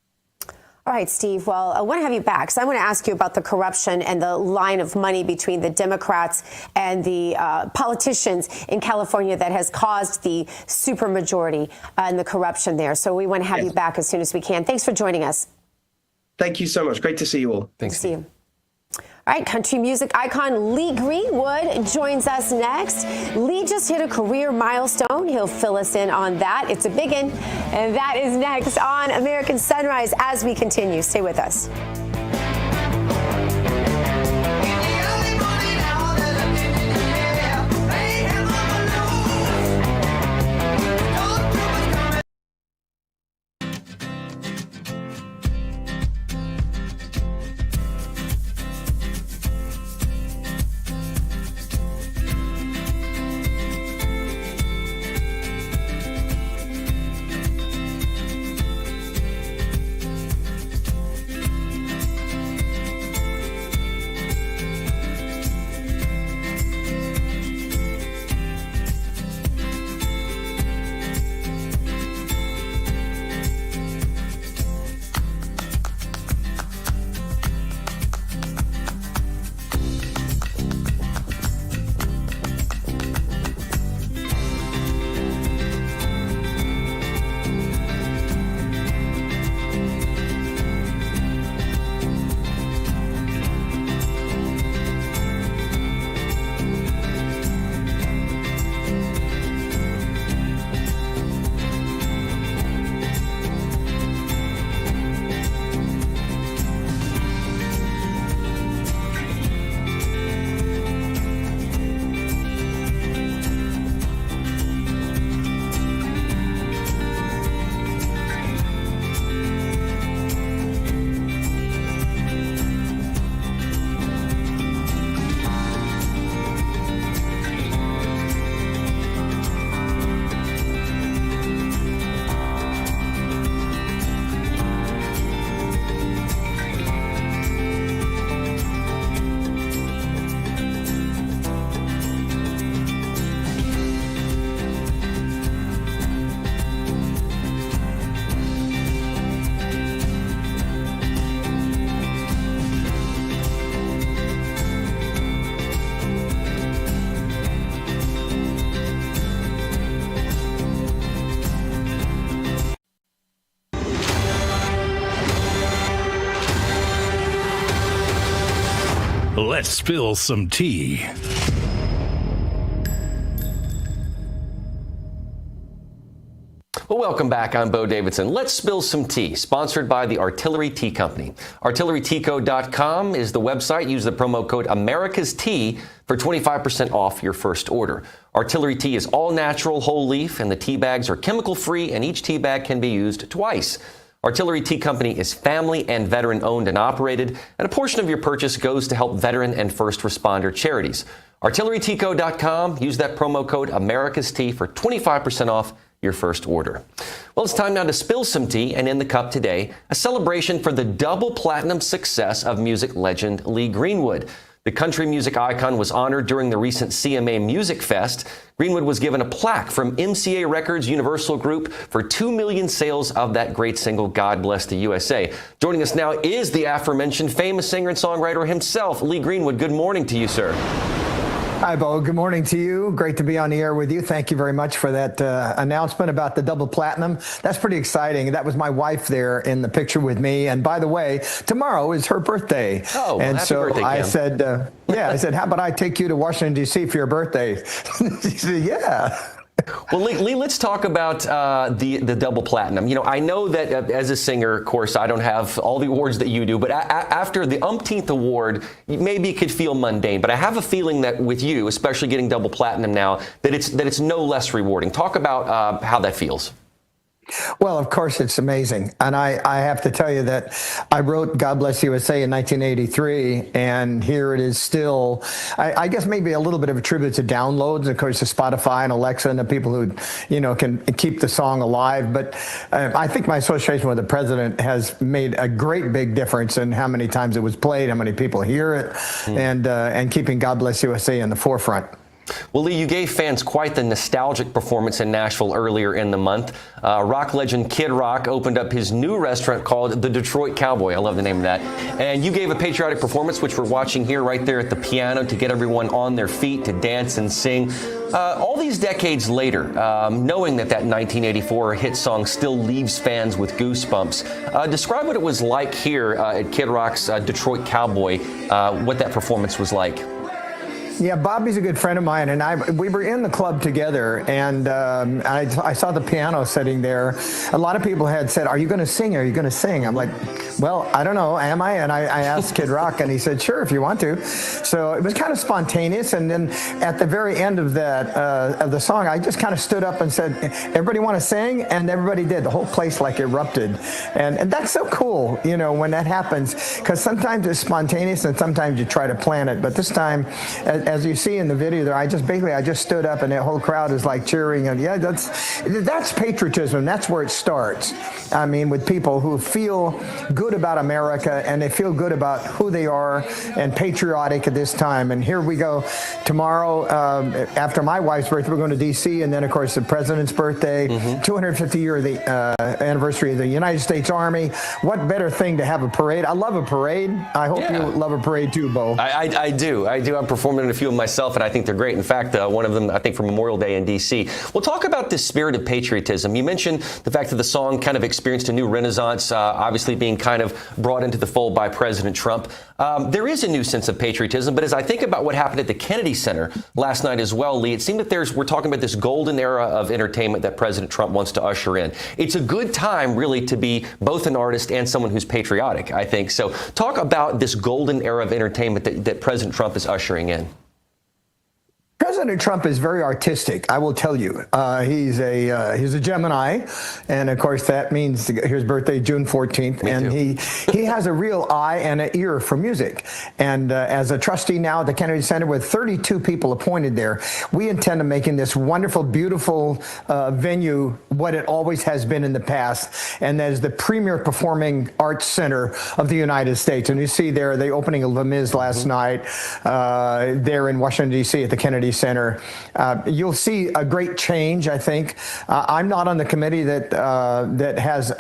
All right, Steve. Well, I want to have you back because I want to ask you about the corruption and the line of money between the Democrats and the politicians in California that has caused the supermajority and the corruption there. So we want to have you back as soon as we can. Thanks for joining us. Thank you so much. Great to see you all. Thanks. Good to see you. All right, country music icon Lee Greenwood joins us next. Lee just hit a career milestone. He'll fill us in on that. It's a big one. And that is next on American Sunrise as we continue. Stay with us. Let's spill some tea. Well, welcome back. I'm Bo Davidson. Let's spill some tea, sponsored by the Artillery Tea Company. ArtilleryTeaco.com is the website. Use the promo code America's Tea for 25% off your first order. Artillery tea is all natural, whole leaf, and the tea bags are chemical free, and each tea bag can be used twice. Artillery Tea Company is family and veteran owned and operated, and a portion of your purchase goes to help veteran and first responder charities. ArtilleryTeaco.com. Use that promo code America's Tea for 25% off your first order. Well, it's time now to spill some tea, and in the cup today, a celebration for the double platinum success of music legend Lee Greenwood. The country music icon was honored during the recent CMA Music Fest. Greenwood was given a plaque from MCA Records Universal Group for 2 million sales of that great single, God Bless the USA. Joining us now is the aforementioned famous singer and songwriter himself, Lee Greenwood. Good morning to you, sir. Hi, Bo. Good morning to you. Great to be on the air with you. Thank you very much for that announcement about the double platinum. That's pretty exciting. That was my wife there in the picture with me. And by the way, tomorrow is her birthday. Oh, well, and happy so birthday, I Kim. said, I said, how about I take you to Washington, D.C. for your birthday? She said, yeah. Well, Lee, let's talk about the double platinum. You know, I know that as a singer, of course, I don't have all the awards that you do, but after the umpteenth award, maybe it could feel mundane. But I have a feeling that with you, especially getting double platinum now, that it's no less rewarding. Talk about how that feels. Well, of course, it's amazing. And I have to tell you that I wrote God Bless USA in 1983, and here it is still, I guess maybe a little bit of a tribute to downloads, of course, to Spotify and Alexa and the people who, can keep the song alive. But I think my association with the president has made a great big difference in how many times it was played, how many people hear it, and keeping God Bless USA in the forefront. Well, Lee, you gave fans quite the nostalgic performance in Nashville earlier in the month. Rock legend Kid Rock opened up his new restaurant called the Detroit Cowboy. I love the name of that. And you gave a patriotic performance, which we're watching here right there at the piano, to get everyone on their feet to dance and sing. All these decades later, knowing that 1984 hit song still leaves fans with goosebumps, describe what it was like here at Kid Rock's Detroit Cowboy, what that performance was like. Yeah, Bobby's a good friend of mine, and we were in the club together, and I saw the piano sitting there. A lot of people had said, "Are you going to sing? Are you going to sing?" I'm like, "Well, I don't know. Am I?" And I asked Kid Rock, and he said, "Sure, if you want to." So it was kind of spontaneous, and then at the very end of that of the song, I just kind of stood up and said, "Everybody want to sing?" And everybody did. The whole place like erupted, and that's so cool, when that happens, because sometimes it's spontaneous and sometimes you try to plan it, but this time, as you see in the video there, I just stood up and the whole crowd is like cheering, and yeah, that's patriotism. That's where it starts. I mean, with people who feel good about America and they feel good about who they are and patriotic at this time. And here we go tomorrow, after my wife's birthday, we're going to D.C. and then of course the president's birthday, 250 year of the anniversary of the United States Army. What better thing to have a parade? I love a parade. I hope you love a parade too, Bo. I do. I'm performing in a few of myself, and I think they're great. In fact, one of them, I think, for Memorial Day in D.C. We'll talk about this spirit of patriotism. You mentioned the fact that the song kind of experienced a new renaissance, obviously being kind of brought into the fold by President Trump. There is a new sense of patriotism, but as I think about what happened at the Kennedy Center last night as well, Lee, it seemed that we're talking about this golden era of entertainment that President Trump wants to usher in. It's a good time, really, to be both an artist and someone who's patriotic, I think. So talk about this golden era of entertainment that President Trump is ushering in. President Trump is very artistic, I will tell you. He's a Gemini, and of course that means his birthday June 14th, and he has a real eye and an ear for music. And as a trustee now at the Kennedy Center with 32 people appointed there, we intend on making this wonderful, beautiful venue what it always has been in the past, and that is the premier performing arts center of the United States. And you see there the opening of Les Mis last night there in Washington, D.C. at the Kennedy Center. Center, you'll see a great change, I think. I'm not on the committee that has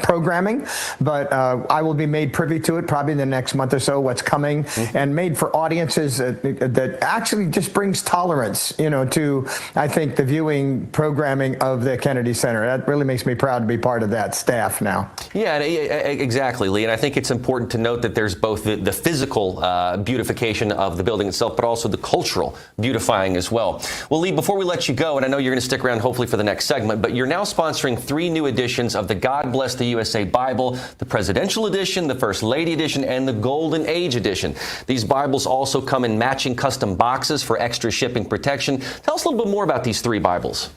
programming, but I will be made privy to it probably in the next month or so, what's coming, and made for audiences that actually just brings tolerance, to, I think, the viewing programming of the Kennedy Center. That really makes me proud to be part of that staff now. Yeah, exactly, Lee. And I think it's important to note that there's both the physical beautification of the building itself, but also the cultural beautifying as well. Well, Lee, before we let you go, and I know you're going to stick around hopefully for the next segment, but you're now sponsoring 3 new editions of the God Bless the USA Bible, the Presidential Edition, the First Lady Edition, and the Golden Age Edition. These Bibles also come in matching custom boxes for extra shipping protection. Tell us a little bit more about these 3 Bibles.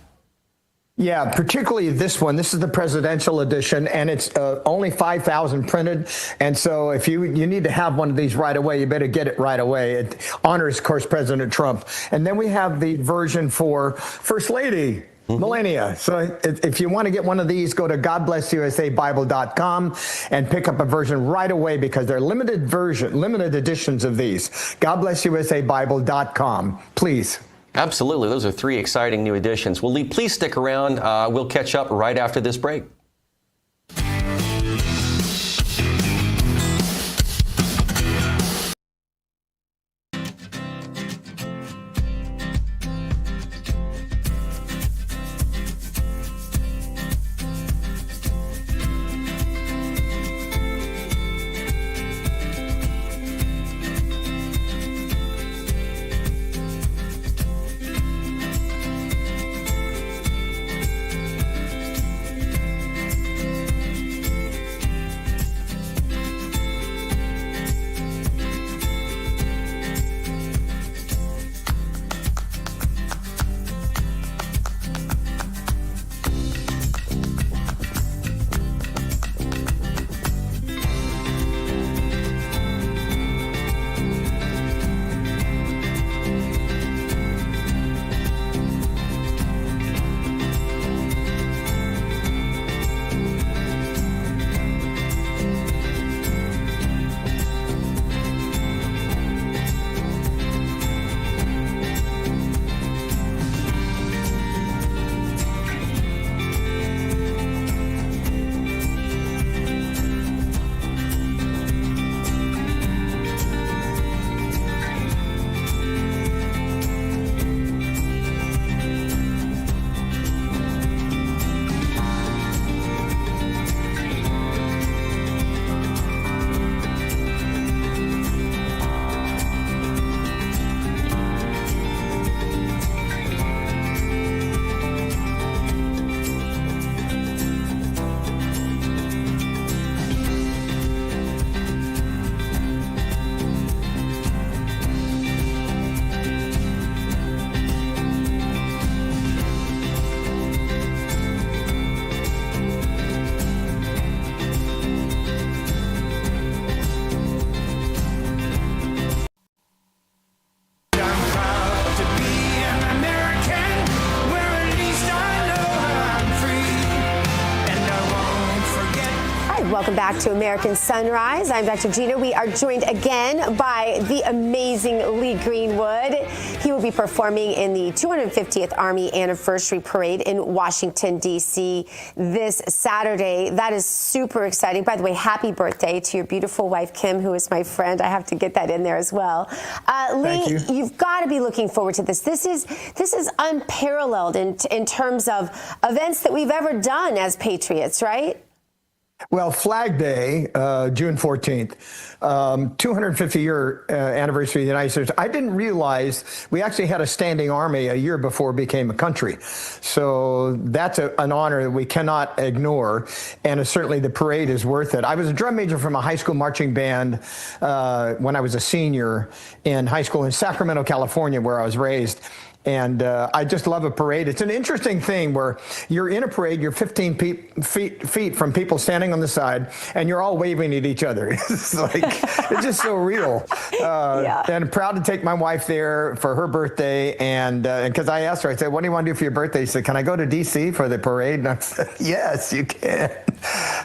Yeah, particularly this one. This is the presidential edition, and it's only 5,000 printed. And so if you need to have one of these right away, you better get it right away. It honors, of course, President Trump. And then we have the version for First Lady. Melania. So if you want to get one of these, go to GodBlessUSABible.com and pick up a version right away, because they're limited editions of these. GodBlessUSABible.com, please. Absolutely. Those are 3 exciting new additions. Well, Lee, please stick around. We'll catch up right after this break. Welcome back to American Sunrise. I'm Dr. Gina. We are joined again by the amazing Lee Greenwood. He will be performing in the 250th Army Anniversary Parade in Washington, D.C. this Saturday. That is super exciting. By the way, happy birthday to your beautiful wife, Kim, who is my friend. I have to get that in there as well. Lee, you've got to be looking forward to this. This is unparalleled in terms of events that we've ever done as patriots, right? Well, Flag Day, June 14th, 250-year anniversary of the United States. I didn't realize we actually had a standing army a year before it became a country. So that's an honor that we cannot ignore, and certainly the parade is worth it. I was a drum major from a high school marching band when I was a senior in high school in Sacramento, California, where I was raised. And I just love a parade. It's an interesting thing where you're in a parade, you're 15 feet from people standing on the side, and you're all waving at each other. It's like, it's just so real. And proud to take my wife there for her birthday. And because I asked her, I said, what do you want to do for your birthday? She said, can I go to D.C. for the parade? And I said, yes, you can.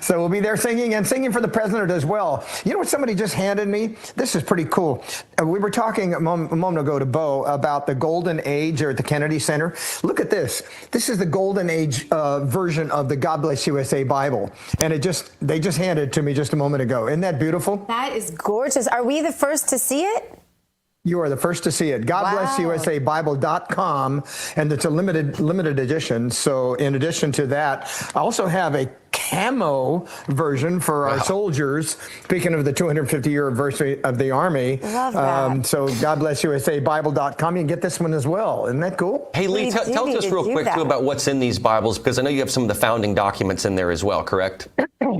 So we'll be there singing and singing for the president as well. You know what somebody just handed me? This is pretty cool. We were talking a moment ago to Bo about the golden age here at the Kennedy Center. Look at this. This is the golden age version of the God Bless USA Bible. And they just handed it to me just a moment ago. Isn't that beautiful? That is gorgeous. Are we the first to see it? You are the first to see it. GodBlessUSABible.com, and it's a limited edition. So in addition to that, I also have a camo version for our soldiers. Speaking of the 250-year anniversary of the Army. Love that. So GodBlessUSABible.com, you can get this one as well. Isn't that cool? Hey, Lee, tell us real quick, too, about what's in these Bibles, because I know you have some of the founding documents in there as well, correct?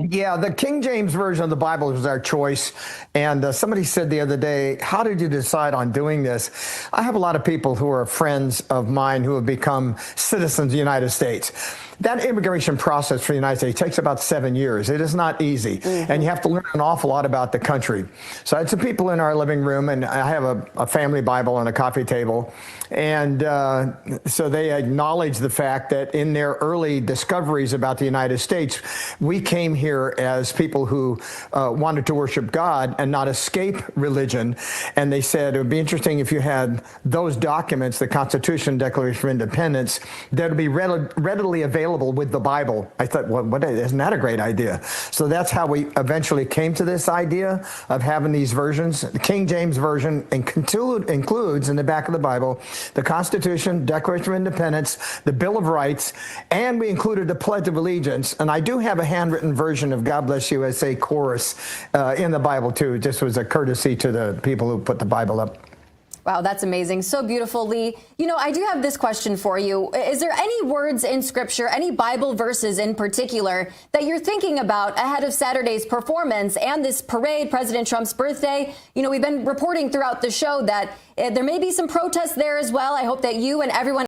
Yeah, the King James Version of the Bible was our choice. And somebody said the other day, how did you decide on doing this? I have a lot of people who are friends of mine who have become citizens of the United States. That immigration process for the United States takes about 7 years. It is not easy. And you have to learn an awful lot about the country. So I had some people in our living room, and I have a family Bible on a coffee table. And so they acknowledge the fact that in their early discoveries about the United States, we came here as people who wanted to worship God and not escape religion. And they said it would be interesting if you had those documents, the Constitution, Declaration of Independence, that would be readily available with the Bible. I thought, well, isn't that a great idea? So that's how we eventually came to this idea of having these versions. The King James Version includes in the back of the Bible the Constitution, Declaration of Independence, the Bill of Rights, and we included the Pledge of Allegiance. And I do have a handwritten version of God Bless USA chorus in the Bible, too. Just was a courtesy to the people who put the Bible up. Wow, that's amazing. So beautiful, Lee. You know, I do have this question for you. Is there any words in Scripture, any Bible verses in particular, that you're thinking about ahead of Saturday's performance and this parade, President Trump's birthday? You know, we've been reporting throughout the show that there may be some protests there as well. I hope that you and everyone